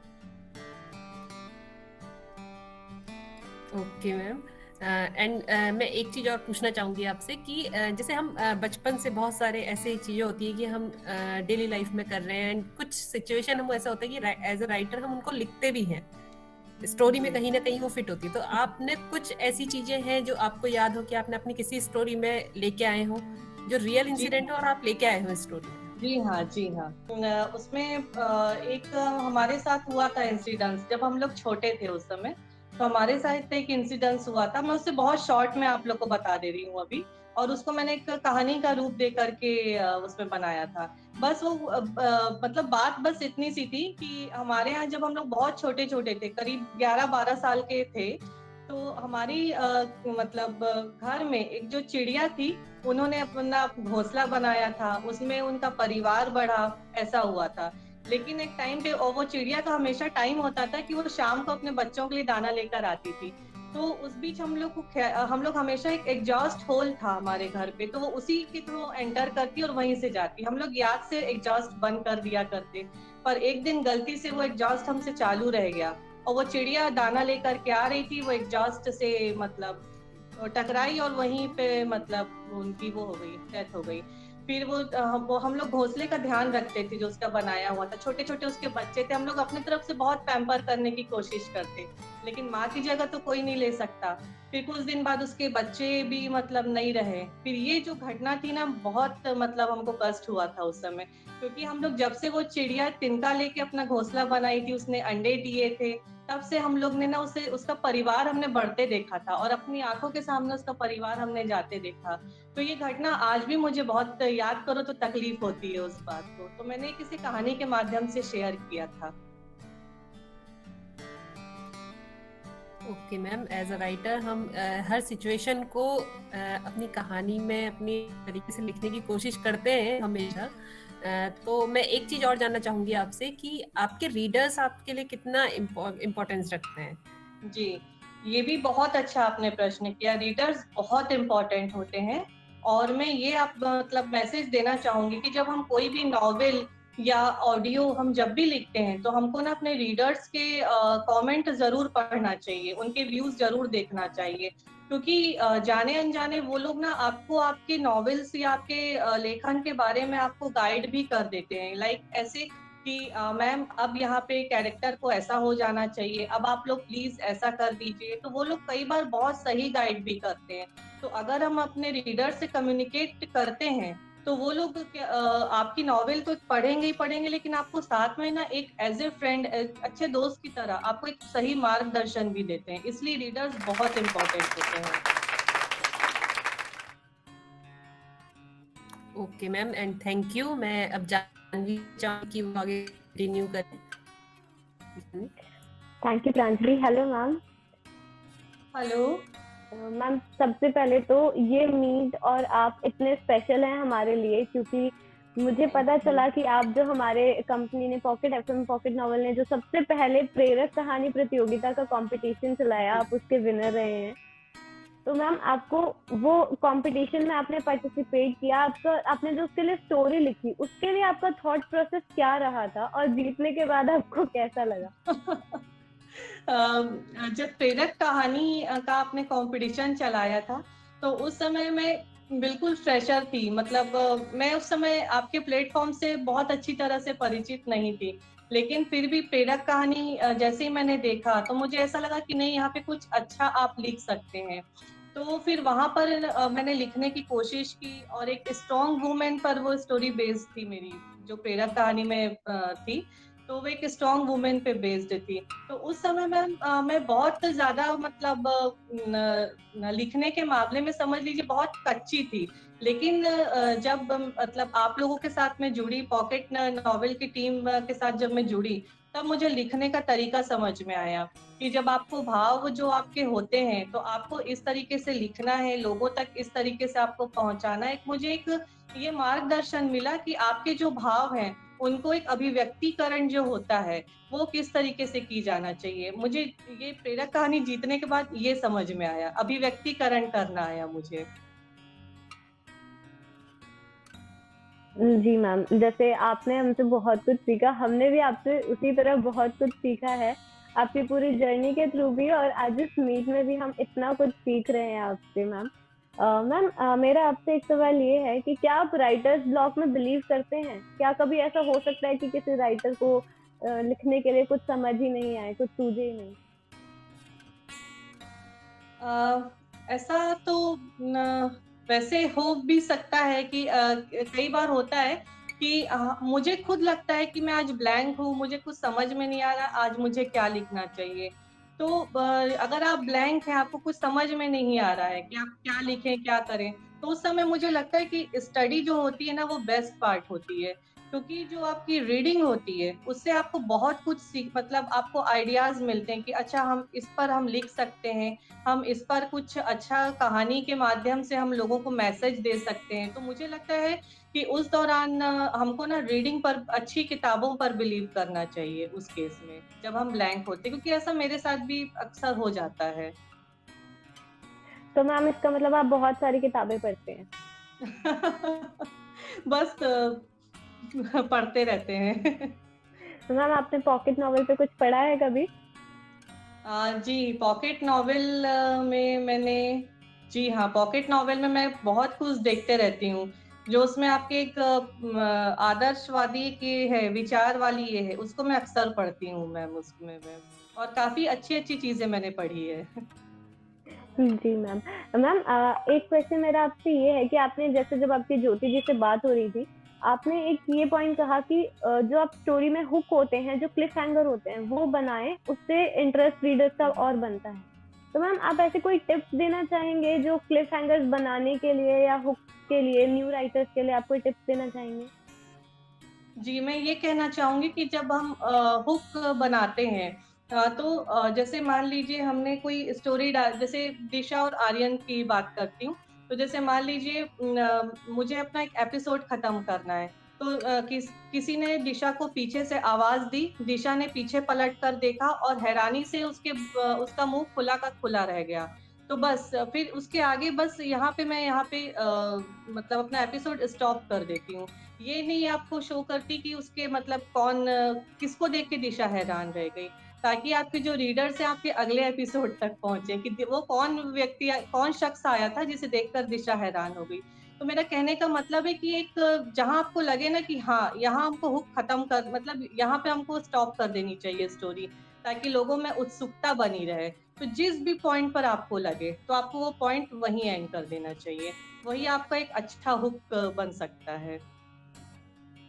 Speaker 7: Okay ma'am. एंड मैं एक चीज और पूछना चाहूंगी आपसे कि जैसे हम बचपन से बहुत सारे ऐसे चीजें होती है कि हम डेली लाइफ में कर रहे हैं, एंड कुछ सिचुएशन हम ऐसा होता है कि एज अ राइटर हम उनको लिखते भी हैं, स्टोरी में कहीं ना कहीं वो फिट होती है। तो आपने कुछ ऐसी चीजें हैं जो आपको याद हो कि आपने अपनी किसी स्टोरी में लेके आए हो, जो रियल इंसिडेंट हो और आप लेके आए हो स्टोरी में?
Speaker 2: जी हाँ, जी हाँ। उसमें एक हमारे साथ हुआ था इंसिडेंस, जब हम लोग छोटे थे उस समय। तो हमारे साथ एक इंसिडेंस हुआ था, मैं उससे बहुत शॉर्ट में आप लोग को बता दे रही हूँ अभी। और उसको मैंने एक कहानी का रूप दे करके उसमें बनाया था। बस वो मतलब बात बस इतनी सी थी कि हमारे यहाँ जब हम लोग बहुत छोटे छोटे थे, करीब 11-12 साल के थे, तो हमारी मतलब घर में एक जो चिड़िया थी, उन्होंने अपना घोंसला बनाया था, उसमें उनका परिवार बढ़ा, ऐसा हुआ था। लेकिन एक टाइम पे, और वो चिड़िया का हमेशा टाइम होता था कि वो शाम को अपने बच्चों के लिए दाना लेकर आती थी। तो उस बीच हम लोग हमेशा, एक एग्जॉस्ट होल था हमारे घर पे, तो वो उसी के थ्रू एंटर करती और वहीं से जाती। हम लोग याद से एग्जॉस्ट बंद कर दिया करते, पर एक दिन गलती से वो एग्जॉस्ट हमसे चालू रह गया, और वो चिड़िया दाना लेकर के आ रही थी, वो एग्जॉस्ट से मतलब टकराई और वहीं पे मतलब उनकी वो हो गई, डेथ हो गई। फिर वो हम लोग घोंसले का ध्यान रखते थे जो उसका बनाया हुआ था, छोटे छोटे उसके बच्चे थे, हम लोग अपनी तरफ से बहुत पैम्पर करने की कोशिश करते, लेकिन माँ की जगह तो कोई नहीं ले सकता। फिर कुछ दिन बाद उसके बच्चे भी मतलब नहीं रहे। फिर ये जो घटना थी ना, बहुत मतलब हमको कष्ट हुआ था उस समय, क्योंकि हम लोग जब से वो चिड़िया तिनका लेके अपना घोंसला बनाई थी, उसने अंडे दिए थे, तब से हम लोग ने ना उसे, उसका परिवार हमने बढ़ते देखा था, और अपनी आंखों के सामने उसका परिवार हमने जाते देखा। तो ये घटना आज भी मुझे बहुत, याद करो तो तकलीफ होती है उस बात को। तो मैंने किसी कहानी के माध्यम से शेयर किया था।
Speaker 7: Okay ma'am, as a writer हम हर सिचुएशन को अपनी कहानी में अपनी तरीके से लिखने की कोशिश करते हैं हमेशा। तो मैं एक चीज और जानना चाहूंगी आपसे कि आपके रीडर्स आपके लिए कितना इम्पोर्टेंस रखते हैं?
Speaker 2: जी, ये भी बहुत अच्छा आपने प्रश्न किया। रीडर्स बहुत इम्पोर्टेंट होते हैं, और मैं ये आप मतलब मैसेज देना चाहूंगी कि जब हम कोई भी नॉवेल या ऑडियो हम जब भी लिखते हैं, तो हमको ना अपने रीडर्स के कमेंट जरूर पढ़ना चाहिए, उनके व्यूज जरूर देखना चाहिए, क्योंकि जाने अनजाने वो लोग ना आपको आपके नॉवेल्स या आपके लेखन के बारे में आपको गाइड भी कर देते हैं। लाइक ऐसे कि मैम अब यहाँ पे कैरेक्टर को ऐसा हो जाना चाहिए, अब आप लोग प्लीज ऐसा कर दीजिए। तो वो लोग कई बार बहुत सही गाइड भी करते हैं। तो अगर हम अपने रीडर से कम्युनिकेट करते हैं, तो वो लोग आपकी नॉवेल तो पढ़ेंगे ही पढ़ेंगे, लेकिन आपको साथ में ना एक एज ए फ्रेंड, अच्छे दोस्त की तरह आपको एक सही मार्गदर्शन भी देते हैं। इसलिए रीडर्स बहुत इम्पोर्टेंट होते हैं।
Speaker 7: Okay ma'am, and thank you. मैं अब जानना चाहूंगी कि वो आगे कंटिन्यू करें।
Speaker 8: Thank you Pranjali. Hello ma'am.
Speaker 2: Hello
Speaker 8: ma'am, सबसे पहले तो ये मीट और आप इतने स्पेशल हैं हमारे लिए, क्योंकि मुझे पता चला कि आप जो हमारे कंपनी ने पॉकेट एफएम पॉकेट नॉवल ने जो सबसे पहले प्रेरक कहानी प्रतियोगिता का कंपटीशन चलाया, आप उसके विनर रहे हैं। तो मैम, आपको वो कंपटीशन में आपने पार्टिसिपेट किया, आपने जो उसके लिए स्टोरी लिखी, उसके लिए आपका थॉट प्रोसेस क्या रहा था, और जीतने के बाद आपको कैसा लगा?
Speaker 2: जब प्रेरक कहानी का आपने कंपटीशन चलाया था, तो उस समय मैं बिल्कुल फ्रेशर थी। मतलब मैं उस समय आपके प्लेटफॉर्म से बहुत अच्छी तरह से परिचित नहीं थी, लेकिन फिर भी प्रेरक कहानी जैसे ही मैंने देखा, तो मुझे ऐसा लगा कि नहीं, यहाँ पे कुछ अच्छा आप लिख सकते हैं। तो फिर वहां पर मैंने लिखने की कोशिश की, और एक स्ट्रॉन्ग वुमेन पर वो स्टोरी बेस्ड थी मेरी, जो प्रेरक कहानी में थी, तो वो एक स्ट्रॉन्ग वुमेन पे बेस्ड थी। तो उस समय मैं बहुत ज्यादा मतलब लिखने के मामले में समझ लीजिए बहुत कच्ची थी, लेकिन जब मतलब आप लोगों के साथ में जुड़ी, पॉकेट नॉवेल की टीम के साथ जब मैं जुड़ी, तब मुझे लिखने का तरीका समझ में आया कि जब आपको भाव जो आपके होते हैं तो आपको इस तरीके से लिखना है, लोगों तक इस तरीके से आपको पहुंचाना है। मुझे एक ये मार्गदर्शन मिला कि आपके जो भाव हैं उनको एक अभिव्यक्तिकरण जो होता है वो किस तरीके से की जाना चाहिए। मुझे ये प्रेरक कहानी जीतने के बाद ये समझ में आया, अभिव्यक्तिकरण करना आया मुझे।
Speaker 8: जी मैम, जैसे आपने हमसे बहुत कुछ सीखा, हमने भी आपसे उसी तरह बहुत कुछ सीखा है आपकी पूरी जर्नी के थ्रू भी, और आज इस मीट में भी हम इतना कुछ सीख रहे हैं आपसे मैम। मैम, मेरा आपसे एक सवाल ये है कि क्या आप राइटर्स ब्लॉक में बिलीव करते हैं? क्या कभी ऐसा हो सकता है कि किसी राइटर को लिखने के लिए कुछ समझ ही नहीं आए, कुछ सूझे ही नहीं?
Speaker 2: ऐसा तो वैसे हो भी सकता है कि कई बार होता है कि मुझे खुद लगता है कि मैं आज ब्लैंक हूँ, मुझे कुछ समझ में नहीं आ रहा आज मुझे क्या लिखना चाहिए। तो अगर आप ब्लैंक हैं, आपको कुछ समझ में नहीं आ रहा है कि आप क्या लिखें, क्या करें, तो उस समय मुझे लगता है कि स्टडी जो होती है ना वो बेस्ट पार्ट होती है। क्योंकि जो आपकी रीडिंग होती है उससे आपको बहुत कुछ मतलब आपको आइडियाज मिलते हैं कि अच्छा हम इस पर हम लिख सकते हैं, हम इस पर कुछ अच्छा कहानी के माध्यम से हम लोगों को मैसेज दे सकते हैं। तो मुझे लगता है कि उस दौरान हमको ना रीडिंग पर, अच्छी किताबों पर बिलीव करना चाहिए उस केस में, जब हम ब्लैंक होते, क्योंकि ऐसा मेरे साथ भी अक्सर हो जाता है।
Speaker 8: तो मैम इसका मतलब आप बहुत सारी किताबें पढ़ते हैं?
Speaker 2: बस पढ़ते रहते हैं।
Speaker 8: तो मैम आपने पॉकेट नॉवेल पे कुछ पढ़ा है कभी?
Speaker 2: जी, पॉकेट नॉवेल में मैंने, जी हाँ, पॉकेट नॉवेल में मैं बहुत कुछ देखते रहती हूँ। जो उसमें आपके एक आदर्शवादी की है, विचार वाली ये है, उसको मैं अक्सर पढ़ती हूँ मैम उसमें मैं, और काफ़ी अच्छी-अच्छी चीज़ें मैंने पढ़ी है।
Speaker 8: जी मैम। मैम, एक क्वेश्चन मेरा आपसे ये है कि आपने जैसे जब आपकी ज्योति जी से बात हो रही थी, आपने एक ये पॉइंट कहा कि जो आप स्टोरी में हुक होते हैं, जो क्लिफ हैंगर होते हैं, वो बनाएं, उससे इंटरेस्ट रीडर्स का और बनता है। तो मैम आप ऐसे कोई टिप्स देना चाहेंगे जो क्लिफ हैंगर्स बनाने के लिए या हुक के लिए, न्यू राइटर्स के लिए आप कोई टिप्स देना चाहेंगे?
Speaker 2: जी, मैं ये कहना चाहूँगी कि जब हम हुक बनाते हैं, तो जैसे मान लीजिए हमने कोई स्टोरी जैसे दिशा और आर्यन की बात करती हूँ। तो जैसे मान लीजिए मुझे अपना एक एपिसोड खत्म करना है, तो किसी ने दिशा को पीछे से आवाज़ दी, दिशा ने पीछे पलट कर देखा और हैरानी से उसका मुँह खुला का खुला रह गया। तो बस फिर उसके आगे बस मैं यहाँ पे मतलब अपना एपिसोड स्टॉप कर देती हूँ। ये नहीं आपको शो करती कि उसके मतलब किसको देख के दिशा हैरान रह गई, ताकि आपके जो रीडर्स हैं आपके अगले एपिसोड तक पहुंचे कि वो कौन शख्स आया था जिसे देखकर दिशा हैरान हो गई। तो मेरा कहने का मतलब है कि एक जहां आपको लगे ना कि हाँ यहाँ हमको हुक खत्म कर, मतलब यहाँ पे हमको स्टॉप कर देनी चाहिए स्टोरी, ताकि लोगों में उत्सुकता बनी रहे। तो जिस भी पॉइंट पर आपको लगे तो आपको वो पॉइंट वहीं एंड कर देना चाहिए, वही आपका एक अच्छा हुक बन सकता है।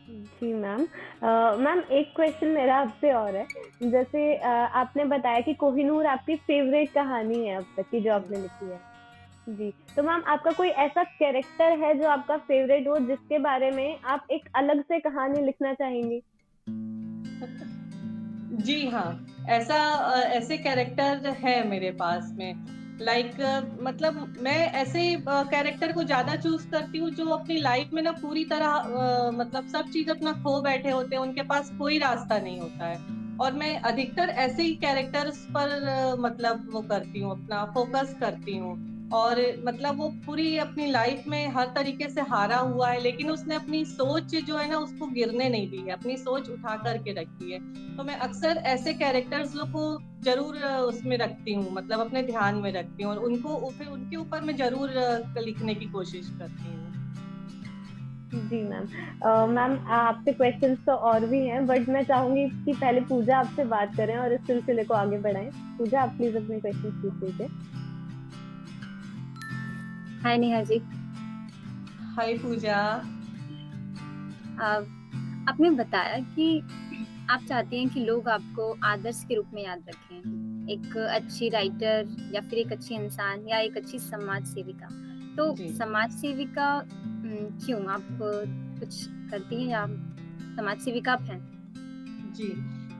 Speaker 8: जी मैम। मैम एक क्वेश्चन मेरा आपसे और है, जैसे आपने बताया कि कोहिनूर आपकी फेवरेट कहानी है अब तक की जो आपने लिखी है। जी, तो मैम आपका कोई ऐसा कैरेक्टर है जो आपका फेवरेट हो, जिसके बारे में आप एक अलग से कहानी लिखना चाहेंगी?
Speaker 2: जी हाँ, ऐसे कैरेक्टर है मेरे पास में। मतलब मैं ऐसे कैरेक्टर को ज़्यादा चूज़ करती हूँ जो अपनी लाइफ में ना पूरी तरह मतलब सब चीज़ अपना खो बैठे होते हैं, उनके पास कोई रास्ता नहीं होता है। और मैं अधिकतर ऐसे ही कैरेक्टर्स पर मतलब वो करती हूँ, अपना फ़ोकस करती हूँ। और मतलब वो पूरी अपनी लाइफ में हर तरीके से हारा हुआ है, लेकिन उसने अपनी सोच जो है ना उसको गिरने नहीं दी है, अपनी सोच उठा कर के रखी है। तो मैं अक्सर ऐसे कैरेक्टर्स को ज़रूर उसमें रखती हूँ, मतलब अपने ध्यान में रखती हूँ, और फिर उनके ऊपर मैं ज़रूर लिखने की कोशिश करती हूँ।
Speaker 8: जी मैम। मैम आपसे क्वेश्चंस तो और भी हैं, बट मैं चाहूंगी कि पहले पूजा आपसे बात करें और इस सिलसिले को आगे बढ़ाएं। पूजा, आप प्लीज अपने क्वेश्चंस पूछ लीजिए।
Speaker 9: हाय नेहा जी।
Speaker 2: हाय पूजा।
Speaker 9: आपने बताया कि आप चाहती हैं कि लोग आपको आदर्श के रूप में याद रखें, एक अच्छी राइटर या फिर एक अच्छी इंसान या एक अच्छी समाज सेविका। तो
Speaker 2: जी
Speaker 9: समाज सेविका क्यों आप कुछ करती हैं या समाज सेविका आप हैं?
Speaker 2: जी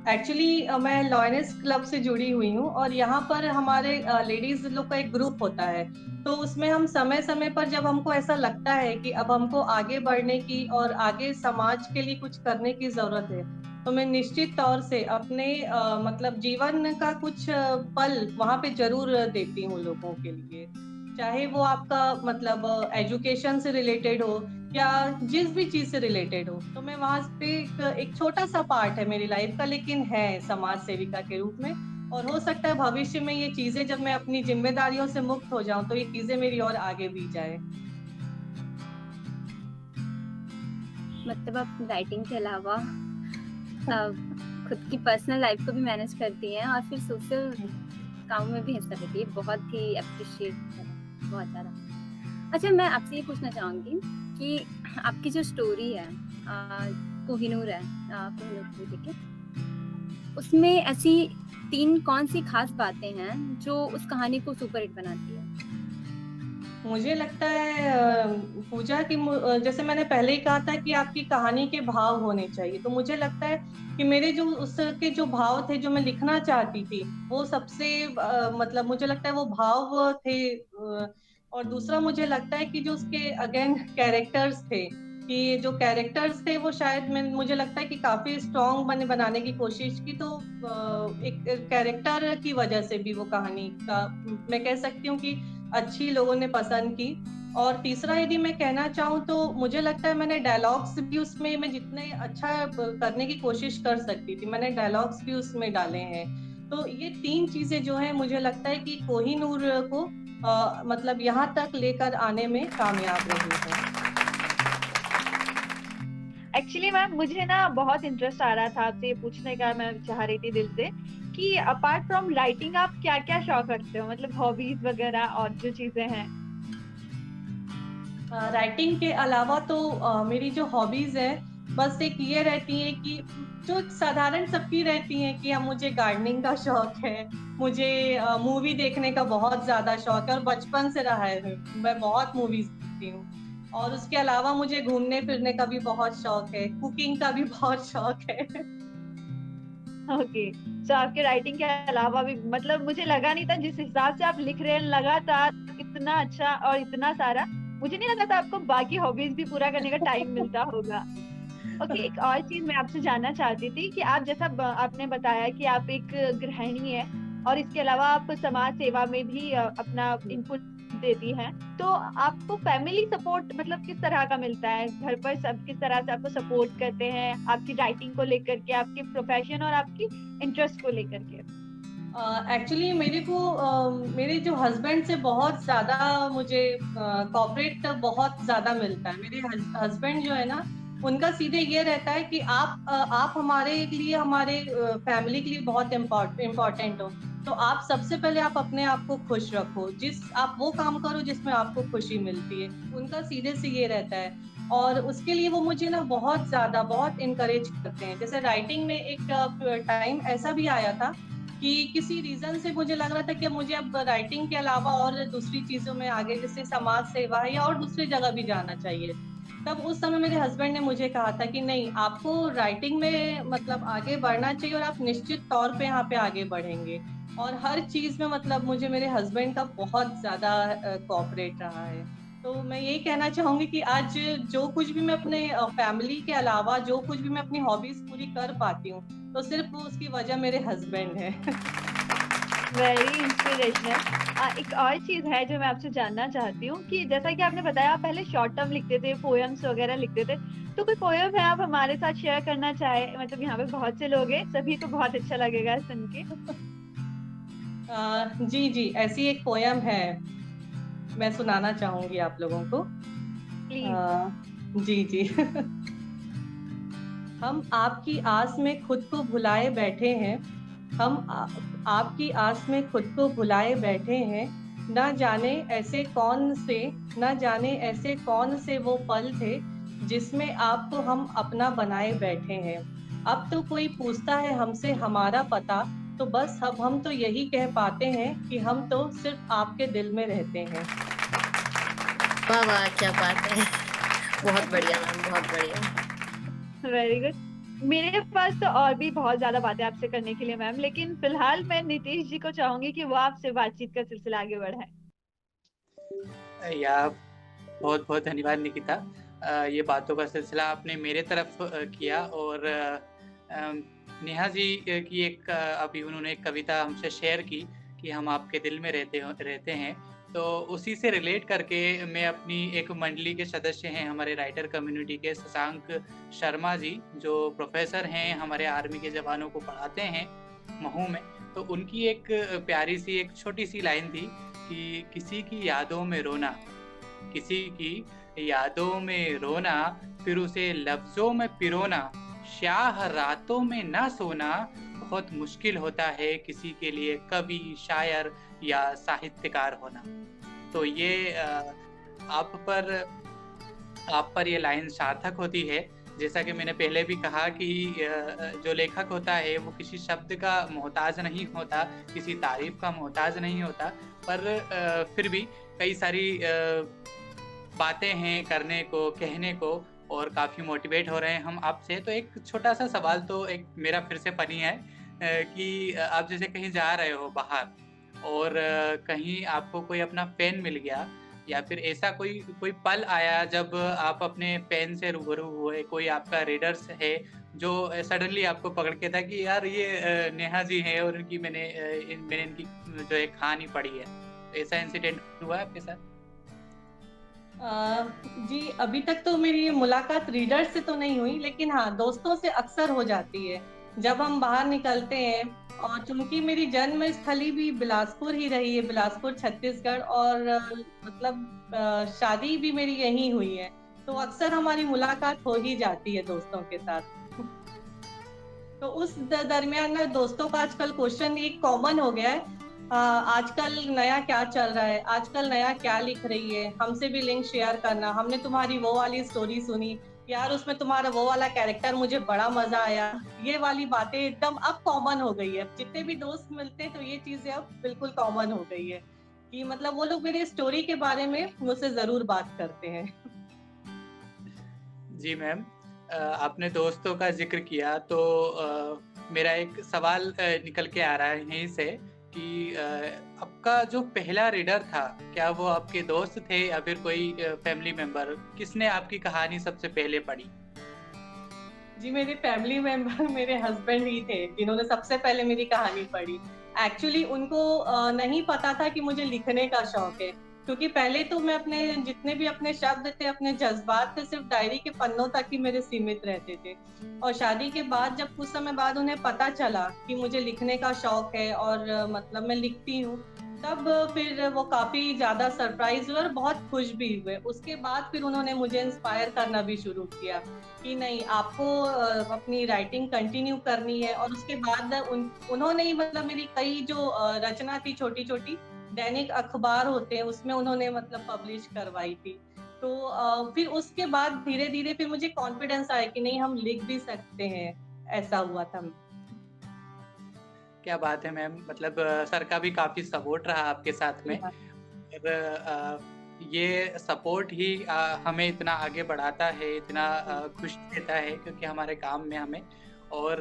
Speaker 2: एक्चुअली मैं लॉयनेस क्लब से जुड़ी हुई हूँ और यहाँ पर हमारे लेडीज लोग का एक ग्रुप होता है। तो उसमें हम समय समय पर जब हमको ऐसा लगता है कि अब हमको आगे बढ़ने की और आगे समाज के लिए कुछ करने की जरूरत है, तो मैं निश्चित तौर से अपने मतलब जीवन का कुछ पल वहाँ पे जरूर देती हूँ लोगों के लिए। चाहे वो आपका मतलब एजुकेशन से रिलेटेड हो या जिस भी चीज से रिलेटेड हो, तो मैं वहां पे एक छोटा सा पार्ट है मेरी लाइफ का, लेकिन है समाज सेविका के रूप में। और हो सकता है भविष्य में ये चीजें जब मैं अपनी जिम्मेदारियों से मुक्त हो जाऊं तो ये चीजें मेरी और आगे भी जाए।
Speaker 9: मतलब आप राइटिंग के अलावा खुद की पर्सनल लाइफ को भी मैनेज करती हैं और फिर सोशल काम में भी हिस्सा लेती है। बहुत ही अप्रिशिएट है, बहुत ज़्यादा। अच्छा, मैं आपसे ये पूछना चाहूँगी कि आपकी जो स्टोरी है कोहिनूर है, कोहिनूर ठीक है, उसमें ऐसी 3 कौन सी खास बातें हैं जो उस कहानी को सुपर हिट बनाती है?
Speaker 2: मुझे लगता है पूजा की जैसे मैंने पहले ही कहा था कि आपकी कहानी के भाव होने चाहिए, तो मुझे लगता है कि मेरे जो उसके जो भाव थे जो मैं लिखना चाहती थी वो सबसे मतलब मुझे लगता है वो भाव थे। और दूसरा मुझे लगता है कि जो उसके अगेन कैरेक्टर्स थे, कि जो कैरेक्टर्स थे वो शायद मुझे लगता है कि काफी स्ट्रॉन्ग बनाने की कोशिश की, तो एक कैरेक्टर की वजह से भी वो कहानी का मैं कह सकती हूँ कि अच्छी लोगों ने पसंद की। और तीसरा यदि मैं कहना चाहूँ तो मुझे लगता है मैंने डायलॉग्स भी उसमें मैं जितने अच्छा करने की कोशिश कर सकती थी मैंने डायलॉग्स भी उसमें डाले हैं। तो ये 3 चीजें जो है मुझे लगता है कि कोहिनूर को मतलब यहाँ तक लेकर आने में कामयाब रही है।
Speaker 1: एक्चुअली मैम मुझे ना बहुत इंटरेस्ट आ रहा था आपसे ये पूछने का, मैं चाह रही थी दिल से कि अपार्ट फ्रॉम राइटिंग आप क्या क्या शौक रखते हो, मतलब हॉबीज वगैरह और जो चीजें हैं।
Speaker 2: राइटिंग के अलावा तो मेरी जो हॉबीज है बस एक ये रहती है कि जो साधारण सबकी रहती है कि मुझे गार्डनिंग का शौक है, मुझे मूवी देखने का बहुत ज्यादा शौक है और बचपन से रहा है, मैं बहुत मूवीज देखती हूँ। और उसके अलावा मुझे घूमने फिरने का भी बहुत शौक है, कुकिंग का भी बहुत शौक है।
Speaker 1: ओके, तो आपके राइटिंग के अलावा भी, मतलब मुझे लगा नहीं था जिस हिसाब से आप लिख रहे हैं लगातार इतना अच्छा और इतना सारा, मुझे नहीं लगा था आपको बाकी हॉबीज भी पूरा करने का टाइम मिलता होगा। ओके, एक और चीज मैं आपसे जानना चाहती थी कि आप जैसा आपने बताया कि आप एक गृहिणी है और इसके अलावा आप समाज सेवा में भी अपना इनपुट देती हैं, तो आपको फैमिली सपोर्ट मतलब किस तरह का मिलता है? घर पर सब किस तरह से आपको सपोर्ट करते हैं आपकी राइटिंग को लेकर के, आपके प्रोफेशन और आपकी इंटरेस्ट को लेकर के?
Speaker 2: एक्चुअली मेरे को मेरे जो हस्बैंड से बहुत ज्यादा मुझे कॉर्पोरेट बहुत ज्यादा मिलता है। मेरे हस्बैंड जो है ना, उनका सीधे ये रहता है कि आप हमारे लिए, हमारे फैमिली के लिए बहुत इम्पोर्टेंट हो, तो आप सबसे पहले आप अपने आप को खुश रखो, आप वो काम करो जिसमें आपको खुशी मिलती है। उनका सीधे से ये रहता है और उसके लिए वो मुझे ना बहुत इनकरेज करते हैं। जैसे राइटिंग में एक टाइम ऐसा भी आया था कि किसी रीजन से मुझे लग रहा था कि मुझे अब राइटिंग के अलावा और दूसरी चीजों में आगे, जैसे समाज सेवा या और दूसरी जगह भी जाना चाहिए। तब उस समय मेरे हस्बैंड ने मुझे कहा था कि नहीं, आपको राइटिंग में मतलब आगे बढ़ना चाहिए और आप निश्चित तौर पे यहाँ पे आगे बढ़ेंगे। और हर चीज में मतलब मुझे मेरे हस्बैंड का बहुत ज्यादा कोऑपरेट रहा है। तो मैं यही कहना चाहूंगी कि आज जो कुछ भी मैं अपने फैमिली के अलावा जो कुछ भी मैं अपनी हॉबीज पूरी कर पाती हूँ, तो सिर्फ उसकी वजह मेरे हस्बैंड है।
Speaker 1: Very inspirational. एक और चीज है जो मैं आपसे जानना चाहती हूँ कि जैसा कि आपने बताया आप पहले शॉर्ट टर्म लिखते थे, पोएम्स वगैरह लिखते थे, तो कोई पोएम है आप हमारे साथ शेयर करना चाहे? मतलब यहाँ पे बहुत से लोग हैं, सभी को बहुत अच्छा लगेगा सुन के।
Speaker 2: जी ऐसी एक पोएम है, मैं सुनाना चाहूंगी आप लोगों को।
Speaker 1: प्लीज।
Speaker 2: जी हम आपकी आस में खुद को भुलाए बैठे हैं, हम आपकी आस में खुद को भुलाए बैठे हैं, न जाने ऐसे कौन से वो पल थे जिसमें आपको हम अपना बनाए बैठे हैं। अब तो कोई पूछता है हमसे हमारा पता, तो बस अब हम तो यही कह पाते हैं कि हम तो सिर्फ आपके दिल में रहते हैं।
Speaker 4: वाह वाह, क्या बात है। बहुत बढ़िया मैम, बहुत बढ़िया।
Speaker 1: Very good. मेरे पास तो और भी बहुत ज्यादा बातें आपसे करने के लिए मैम, लेकिन फिलहाल मैं नीतीश जी को चाहूंगी कि वो आपसे बातचीत का सिलसिला आगे बढ़ाएं।
Speaker 5: या बहुत बहुत धन्यवाद निकिता। ये बातों का सिलसिला आपने मेरे तरफ किया, और नेहा जी की एक अभी उन्होंने एक कविता हमसे शेयर की कि हम आपके दिल में रहते हैं, तो उसी से रिलेट करके मैं अपनी एक मंडली के सदस्य हैं हमारे राइटर कम्युनिटी के, शशांक शर्मा जी, जो प्रोफेसर हैं, हमारे आर्मी के जवानों को पढ़ाते हैं महू में। तो उनकी एक प्यारी सी एक छोटी सी लाइन थी कि किसी की यादों में रोना, किसी की यादों में रोना, फिर उसे लफ्जों में पिरोना, स्याह रातों में ना सोना, बहुत मुश्किल होता है किसी के लिए कवि, शायर या साहित्यकार होना। तो ये आप पर ये लाइन सार्थक होती है। जैसा कि मैंने पहले भी कहा कि जो लेखक होता है वो किसी शब्द का मोहताज नहीं होता, किसी तारीफ का मोहताज नहीं होता, पर फिर भी कई सारी बातें हैं करने को, कहने को, और काफ़ी मोटिवेट हो रहे हैं हम आपसे। तो एक छोटा सा सवाल तो एक मेरा फिर से फनी है कि आप जैसे कहीं जा रहे हो बाहर, और कहीं आपको कोई अपना पेन मिल गया, या फिर ऐसा कोई पल आया जब आप अपने पेन से रूबरू हुए, कोई आपका रीडर्स है जो सडनली आपको पकड़ के था कि यार ये नेहा जी हैं और मैंने इनकी जो एक कहानी पढ़ी है। तो ऐसा इंसिडेंट हुआ है आपके साथ?
Speaker 2: जी, अभी तक तो मेरी मुलाकात रीडर से तो नहीं हुई, लेकिन हाँ, दोस्तों से अक्सर हो जाती है जब हम बाहर निकलते हैं। और चूंकि मेरी जन्म स्थली भी बिलासपुर ही रही है, बिलासपुर छत्तीसगढ़, और मतलब शादी भी मेरी यहीं हुई है, तो अक्सर हमारी मुलाकात हो ही जाती है दोस्तों के साथ। तो उस दरमियान ना दोस्तों का आजकल क्वेश्चन एक कॉमन हो गया है, आजकल नया क्या चल रहा है, आजकल नया क्या लिख रही है, हमसे भी लिंक शेयर करना, हमने तुम्हारी वो वाली स्टोरी सुनी यार, उसमें तुम्हारा वो वाला कैरेक्टर मुझे बड़ा मजा आया। ये वाली बातें एकदम अब कॉमन हो गई है। जितने भी दोस्त मिलते हैं तो ये चीजें अब बिल्कुल कॉमन हो गई है कि मतलब वो लोग मेरी स्टोरी के बारे में मुझसे जरूर बात करते हैं।
Speaker 5: जी मैम, आपने दोस्तों का जिक्र किया तो मेरा एक सवाल निकल के आ रहा है यहीं से कि आपका जो पहला रीडर था, क्या वो आपके दोस्त थे या फिर कोई फैमिली मेंबर? किसने आपकी कहानी सबसे पहले पढ़ी?
Speaker 2: जी, मेरे फैमिली मेंबर मेरे हस्बैंड ही थे जिन्होंने सबसे पहले मेरी कहानी पढ़ी। एक्चुअली उनको नहीं पता था कि मुझे लिखने का शौक है, क्योंकि पहले तो मैं अपने जितने भी अपने शब्द थे, अपने जज्बात थे, सिर्फ डायरी के पन्नों तक ही मेरे सीमित रहते थे। और शादी के बाद जब कुछ समय बाद उन्हें पता चला कि मुझे लिखने का शौक है और मतलब मैं लिखती हूँ, तब फिर वो काफी ज्यादा सरप्राइज हुए और बहुत खुश भी हुए। उसके बाद फिर उन्होंने मुझे इंस्पायर करना भी शुरू किया कि नहीं, आपको अपनी राइटिंग कंटिन्यू करनी है। और उसके बाद उन्होंने ही मतलब मेरी कई जो रचना थी, छोटी छोटी दैनिक अखबार होते हैं, उसमें उन्होंने मतलब पब्लिश करवाई थी। तो फिर उसके बाद धीरे धीरे फिर मुझे कॉन्फिडेंस आया कि नहीं, हम लिख भी सकते हैं। ऐसा हुआ था।
Speaker 5: क्या बात है मैम, मतलब सर का भी काफी सपोर्ट रहा आपके साथ में, और ये सपोर्ट ही हमें इतना आगे बढ़ाता है, इतना खुश देता है, क्योंकि हमारे काम में हमें और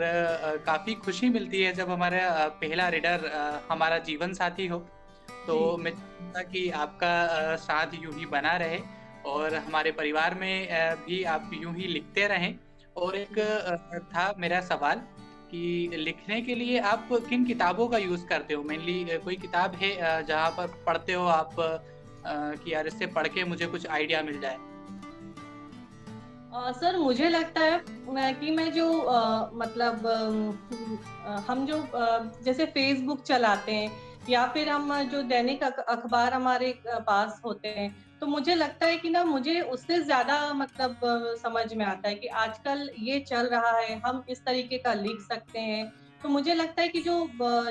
Speaker 5: काफी खुशी मिलती है जब हमारा पहला रीडर हमारा जीवन साथी हो। तो मैं चाहूँगा कि आपका साथ यूं ही बना रहे और हमारे परिवार में भी आप यूं ही लिखते रहें। और एक था मेरा सवाल कि लिखने के लिए आप किन किताबों का यूज़ करते हो? मेनली कोई किताब है जहाँ पर पढ़ते हो आप कि यार इससे पढ़ के मुझे कुछ आइडिया मिल जाए?
Speaker 2: सर, मुझे लगता है कि मैं जो मतलब हम जो जैसे फेसबुक चलाते हैं या फिर हम जो दैनिक अखबार हमारे पास होते हैं, तो मुझे लगता है कि ना मुझे उससे ज्यादा मतलब समझ में आता है कि आजकल ये चल रहा है, हम इस तरीके का लिख सकते हैं। तो मुझे लगता है कि जो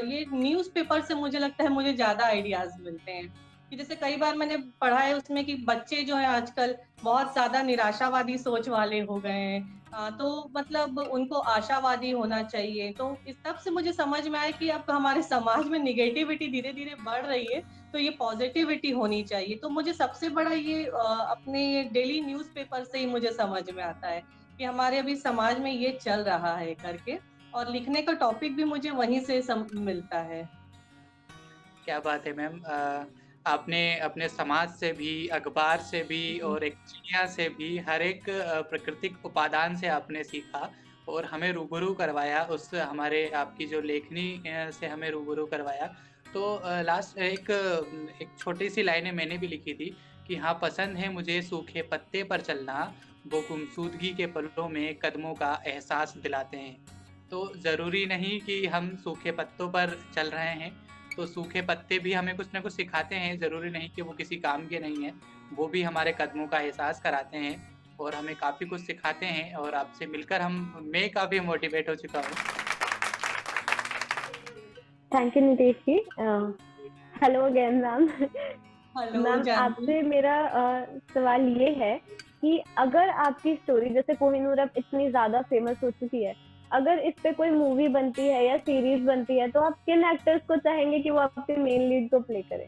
Speaker 2: ये न्यूज़पेपर से मुझे लगता है मुझे ज्यादा आइडियाज मिलते हैं। कि जैसे कई बार मैंने पढ़ा है उसमें कि बच्चे जो है आजकल बहुत ज्यादा निराशावादी सोच वाले हो गए हैं। तो मतलब उनको आशावादी होना चाहिए। तो इस तब से मुझे समझ में आया कि अब हमारे समाज में निगेटिविटी धीरे धीरे बढ़ रही है, तो ये पॉजिटिविटी होनी चाहिए। तो मुझे सबसे बड़ा ये अपने डेली न्यूज़पेपर से ही मुझे समझ में आता है कि हमारे अभी समाज में ये चल रहा है करके, और लिखने का टॉपिक भी मुझे वहीं से मिलता है।
Speaker 5: क्या बात है मैम। आपने अपने समाज से भी, अखबार से भी और एक चिड़िया से भी हर एक प्राकृतिक उपादान से आपने सीखा और हमें रूबरू करवाया, उस हमारे आपकी जो लेखनी से हमें रूबरू करवाया। तो लास्ट एक छोटी सी लाइनें मैंने भी लिखी थी कि हाँ, पसंद है मुझे सूखे पत्ते पर चलना, वो गुमशुदगी के पलों में कदमों का एहसास दिलाते हैं। तो ज़रूरी नहीं कि हम सूखे पत्तों पर चल रहे हैं, तो सूखे पत्ते भी हमें कुछ ना कुछ सिखाते हैं। ज़रूरी नहीं कि वो किसी काम के नहीं हैं, वो भी हमारे कदमों का एहसास कराते हैं और हमें काफ़ी कुछ सिखाते हैं। और आपसे मिलकर मैं काफ़ी मोटिवेट हो चुका हूँ।
Speaker 8: Thank you Nitesh ji. Hello again ma'am.
Speaker 2: Hello
Speaker 8: ma'am
Speaker 2: Janvi.
Speaker 8: आपसे मेरा सवाल ये है कि अगर आपकी स्टोरी, जैसे कोहिनूर अब इतनी ज्यादा फेमस हो चुकी है, अगर इस पे कोई मूवी बनती है या सीरीज बनती है, तो आप किन एक्टर्स को चाहेंगे कि वो आपके मेन लीड को प्ले करें?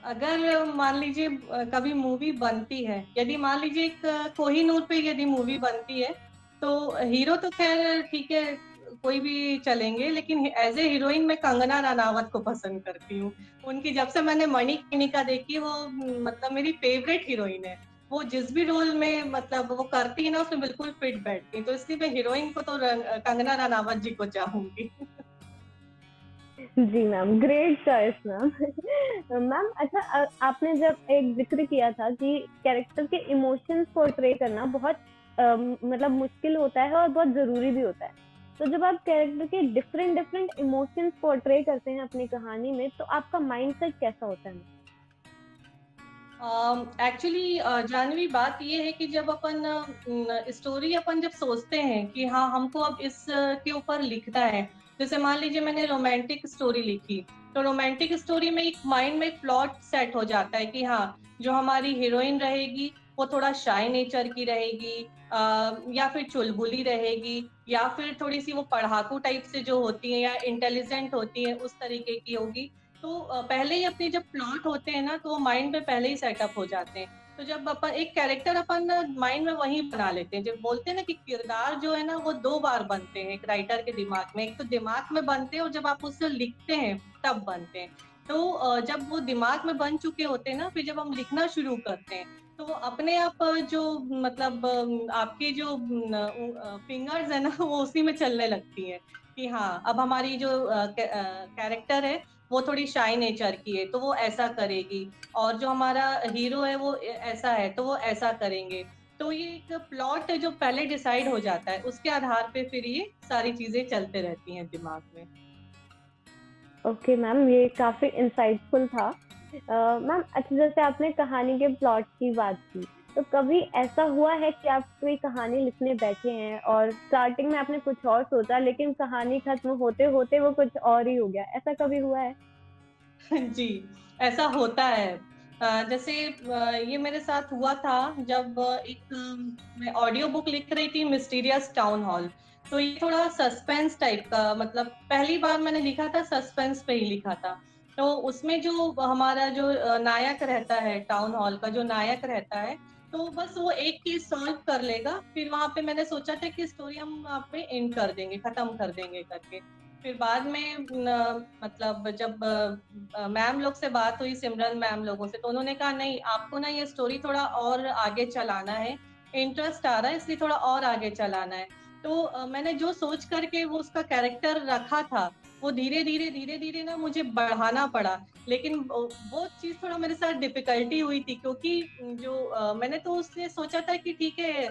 Speaker 2: अगर मान लीजिए कभी मूवी बनती है, यदि मान लीजिए एक कोहिनूर पे यदि मूवी बनती है, तो हीरो तो खैर ठीक है कोई भी चलेंगे, लेकिन एज ए हीरोइन मैं कंगना रनावत को पसंद करती हूँ। उनकी जब से मैंने मणिकर्णिका देखी, वो मतलब मेरी फेवरेट हीरोइन है। वो जिस भी रोल में मतलब वो करती है ना, उसमें बिल्कुल फिट बैठती है। तो इसलिए मैं हीरोइन को तो कंगना रनावत जी को चाहूंगी।
Speaker 8: जी ma'am, great choice ma'am. Ma'am अच्छा, आपने जब एक जिक्र किया था कि कैरेक्टर के इमोशंस पोर्ट्रे करना बहुत मतलब मुश्किल होता है और बहुत जरूरी भी होता है, तो जब आप कैरेक्टर के डिफरेंट इमोशंस पोर्ट्रे करते हैं अपनी कहानी में, तो आपका माइंडसेट कैसा होता है?
Speaker 2: एक्चुअली जानवी बात ये है कि जब अपन स्टोरी अपन जब सोचते हैं कि हाँ हमको अब इस के ऊपर लिखना है, जैसे मान लीजिए मैंने रोमांटिक स्टोरी लिखी, तो रोमांटिक स्टोरी में एक माइंड में एक प्लॉट सेट हो जाता है कि हाँ जो हमारी हीरोइन रहेगी वो थोड़ा शाय नेचर की रहेगी, या फिर चुलबुली रहेगी, या फिर थोड़ी सी वो पढ़ाकू टाइप से जो होती है या इंटेलिजेंट होती है उस तरीके की होगी। तो पहले ही अपने जब प्लॉट होते हैं ना, तो वो माइंड में पहले ही सेटअप हो जाते हैं। तो जब अपन एक कैरेक्टर अपन माइंड में वही बना लेते हैं, जब बोलते हैं ना कि किरदार जो है ना वो 2 बार बनते हैं एक राइटर के दिमाग में, एक तो दिमाग में बनते हैं और जब आप उससे लिखते हैं तब बनते हैं। तो जब वो दिमाग में बन चुके होते हैं ना, फिर जब हम लिखना शुरू करते हैं तो वो अपने आप जो मतलब आपके जो फिंगर्स है ना वो उसी में चलने लगती है कि हाँ अब हमारी जो कैरेक्टर है वो थोड़ी शाय नेचर की है तो वो ऐसा करेगी, और जो हमारा हीरो है वो ऐसा है तो वो ऐसा करेंगे। तो ये एक प्लॉट है जो पहले डिसाइड हो जाता है, उसके आधार पे फिर ये सारी चीजें चलते रहती हैं दिमाग में।
Speaker 8: ओके मैम, ये काफी इंसाइटफुल था। मैम अच्छा, जैसे आपने कहानी के प्लॉट की बात की, तो कभी ऐसा हुआ है कि आप कोई कहानी लिखने बैठे हैं और स्टार्टिंग में आपने कुछ और सोचा, लेकिन कहानी खत्म होते होते वो कुछ और ही हो गया, ऐसा कभी हुआ है?
Speaker 2: जी, ऐसा होता है। जैसे ये मेरे साथ हुआ था जब मैं ऑडियो बुक लिख रही थी, मिस्टीरियस टाउन हॉल। तो ये थोड़ा सस्पेंस टाइप का, मतलब पहली बार मैंने लिखा था सस्पेंस पे ही लिखा था। तो उसमें जो हमारा जो नायक रहता है, टाउन हॉल का जो नायक रहता है, तो बस वो एक केस सॉल्व कर लेगा। फिर वहां पे मैंने सोचा था कि स्टोरी हम वहाँ पे एंड कर देंगे, खत्म कर देंगे करके। फिर बाद में मतलब जब मैम लोग से बात हुई, सिमरन मैम लोगों से, तो उन्होंने कहा नहीं आपको ना ये स्टोरी थोड़ा और आगे चलाना है, इंटरेस्ट आ रहा है इसलिए थोड़ा और आगे चलाना है। तो मैंने जो सोच करके वो उसका कैरेक्टर रखा था वो धीरे धीरे ना मुझे बढ़ाना पड़ा। लेकिन वो चीज थोड़ा मेरे साथ डिफिकल्टी हुई थी, क्योंकि जो मैंने तो उससे सोचा था कि ठीक है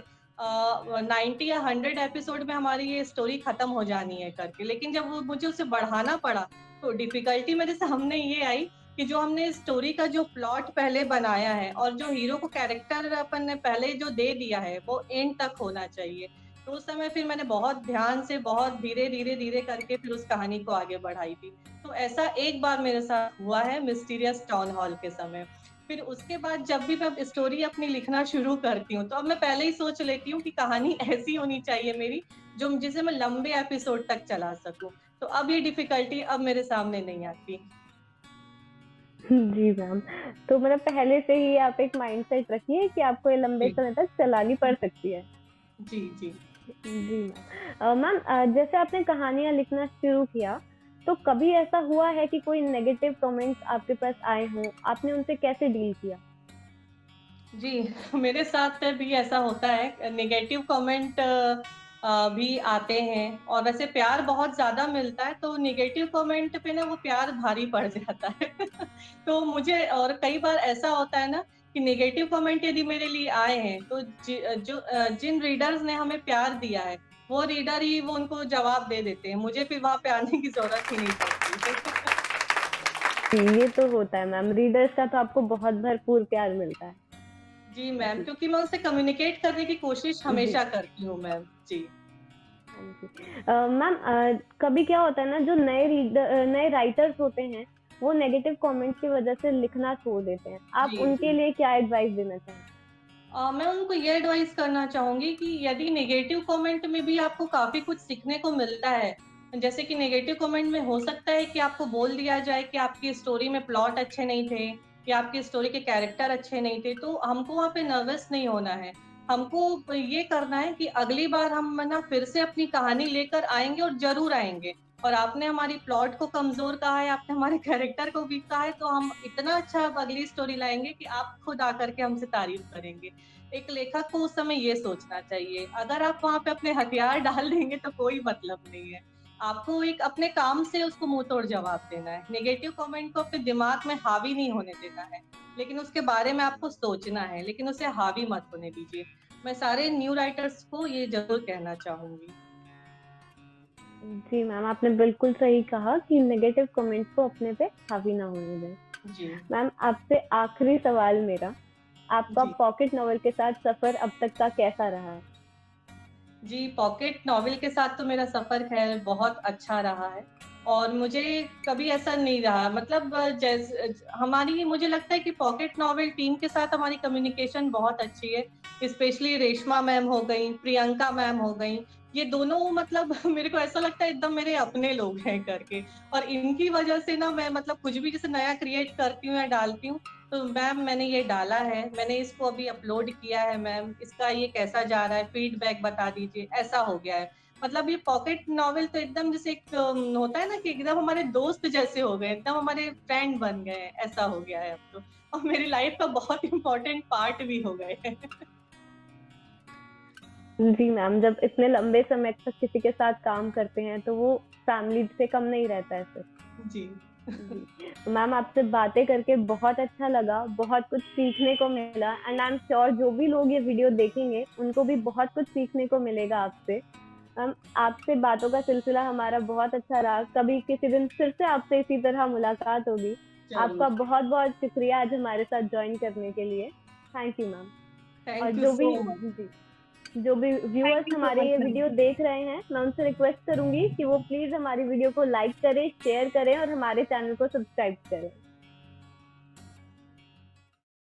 Speaker 2: 90 या 100 एपिसोड में हमारी ये स्टोरी खत्म हो जानी है करके, लेकिन जब वो मुझे उसे बढ़ाना पड़ा तो डिफिकल्टी मेरे सामने ये आई कि जो हमने स्टोरी का जो प्लॉट पहले बनाया है और जो हीरो को कैरेक्टर अपन ने पहले जो दे दिया है वो एंड तक होना चाहिए। तो उस समय फिर मैंने बहुत ध्यान से, बहुत धीरे करके फिर उस कहानी को आगे बढ़ाई थी। तो ऐसा एक बार मेरे साथ हुआ है मिस्टीरियस टाउन हॉल के समय। फिर उसके बाद जब भी मैं स्टोरी अपनी लिखना शुरू करती हूँ, तो अब मैं पहले ही सोच लेती हूँ कि कहानी ऐसी होनी चाहिए मेरी, जिसे मैं लंबे एपिसोड तक चला सकूँ। तो अब ये डिफिकल्टी अब मेरे सामने नहीं आती।
Speaker 8: जी मैम, तो मतलब पहले से ही आप एक माइंडसेट रखिए कि आपको ये लंबे
Speaker 2: जी।
Speaker 8: समय तक चलानी पड़ सकती है।
Speaker 2: जी, जी।
Speaker 8: जी मैम, जैसे आपने कहानियाँ लिखना शुरू किया, तो कभी ऐसा हुआ है कि कोई नेगेटिव कमेंट्स आपके पास आए हों, आपने उनसे कैसे डील किया?
Speaker 2: जी, मेरे साथ भी ऐसा होता है, नेगेटिव कमेंट भी आते हैं और वैसे प्यार बहुत ज़्यादा मिलता है, तो नेगेटिव कमेंट पे ना वो प्यार भारी पड़ जाता है। तो मुझे और कई बार ऐसा होता है ना कि नेगेटिव कमेंट यदि मेरे लिए आए हैं, तो जिन रीडर्स ने हमें प्यार दिया है, वो रीडर ही वो उनको जवाब दे देते हैं। मुझे फिर वहाँ पे आने की ज़रूरत ही नहीं पड़ती।
Speaker 8: जी, ये तो होता है मैम, रीडर्स का तो आपको बहुत भरपूर प्यार मिलता है।
Speaker 2: जी मैम, क्योंकि मैं उनसे कम्युनिकेट करने की कोशिश
Speaker 8: जी।
Speaker 2: हमेशा करती हूँ मैम। जी।
Speaker 8: हाँ जी। मैम, कभी क्या होता है ना, जो नए राइटर्स होते हैं, वो नेगेटिव कमेंट्स की वजह से लिखना छोड़ देते हैं। आप
Speaker 2: जी,
Speaker 8: उनके
Speaker 2: जी।
Speaker 8: लिए क्या एडवाइस देना चाहेंगे?
Speaker 2: मैं उनको ये एडवाइस करना चाहूँगी कि यदि नेगेटिव कमेंट में भी आपको काफ़ी कुछ सीखने को मिलता है, जैसे कि नेगेटिव कमेंट में हो सकता है कि आपको बोल दिया जाए कि आपकी स्टोरी में प्लॉट अच्छे नहीं थे या आपकी स्टोरी के कैरेक्टर अच्छे नहीं थे, तो हमको वहाँ पे नर्वस नहीं होना है। हमको ये करना है कि अगली बार हम ना फिर से अपनी कहानी लेकर आएँगे और ज़रूर आएँगे। और आपने हमारी प्लॉट को कमज़ोर कहा है, आपने हमारे कैरेक्टर को वीक कहा है, तो हम इतना अच्छा अब अगली स्टोरी लाएँगे कि आप खुद आकर के हमसे तारीफ़ करेंगे। एक लेखक को उस समय ये सोचना चाहिए। अगर आप वहाँ पे अपने हथियार डाल देंगे तो कोई मतलब नहीं है। आपको एक अपने काम से उसको मुँह-तोड़ जवाब देना है। नेगेटिव कमेंट को अपने दिमाग में हावी नहीं होने देना है, लेकिन उसके बारे में आपको सोचना है, लेकिन उसे हावी मत होने दीजिए। मैं सारे न्यू राइटर्स को ये ज़रूर कहना चाहूँगी।
Speaker 8: जी मैम, आपने बिल्कुल सही कहा कि नेगेटिव कमेंट्स को अपने पे हावी ना होने दें।
Speaker 2: जी।
Speaker 8: मैम, आपसे आखिरी सवाल मेरा, आपका
Speaker 2: जी।
Speaker 8: पॉकेट नॉवेल के साथ सफ़र अब तक का कैसा रहा है?
Speaker 2: जी, पॉकेट नॉवेल के साथ तो मेरा सफ़र ख़ैर बहुत अच्छा रहा है और मुझे कभी ऐसा नहीं रहा, मतलब हमारी मुझे लगता है कि पॉकेट नॉवेल टीम के साथ हमारी कम्युनिकेशन बहुत अच्छी है। स्पेशली रेशमा मैम हो गईं, प्रियंका मैम हो गईं, ये दोनों मतलब मेरे को ऐसा लगता है एकदम मेरे अपने लोग हैं करके। और इनकी वज़ह से ना मैं मतलब कुछ भी जैसे नया क्रिएट करती हूँ या डालती हूँ, तो मैम मैंने ये डाला है, मैंने इसको अभी अपलोड किया है मैम, इसका ये कैसा जा रहा है, फीडबैक बता दीजिए, ऐसा हो गया है। मतलब ये पॉकेट नॉवेल तो एकदम जैसे एक होता है ना कि एकदम हमारे दोस्त जैसे हो गए, एकदम हमारे फ्रेंड बन गए हैं, ऐसा हो गया है अब तो। और मेरी लाइफ का बहुत इम्पोर्टेंट पार्ट भी हो गए हैं।
Speaker 8: जी मैम, जब इतने लंबे समय तक किसी के साथ काम करते हैं, तो वो फैमिली से कम नहीं रहता है फिर।
Speaker 2: जी।
Speaker 8: जी, तो मैम आपसे बातें करके बहुत अच्छा लगा, बहुत कुछ सीखने को मिला एंड आई एम श्योर जो भी लोग ये वीडियो देखेंगे, उनको भी बहुत कुछ सीखने को मिलेगा आपसे। मैम, आपसे बातों का सिलसिला हमारा बहुत अच्छा रहा, कभी किसी दिन फिर से आपसे इसी तरह मुलाकात होगी। आपका
Speaker 2: ज़रूर।
Speaker 8: बहुत-बहुत शुक्रिया आज हमारे साथ जॉइन करने के लिए। Thank you ma'am. और
Speaker 2: थैंक यू सो मच।
Speaker 8: जो भी व्यूअर्स
Speaker 1: थैंक यू सो
Speaker 8: हमारे ये
Speaker 1: मच
Speaker 8: वीडियो
Speaker 1: मैम।
Speaker 8: देख रहे हैं, मैं उनसे रिक्वेस्ट करूंगी कि वो प्लीज हमारी वीडियो को लाइक करें, शेयर करें और हमारे चैनल को सब्सक्राइब करें।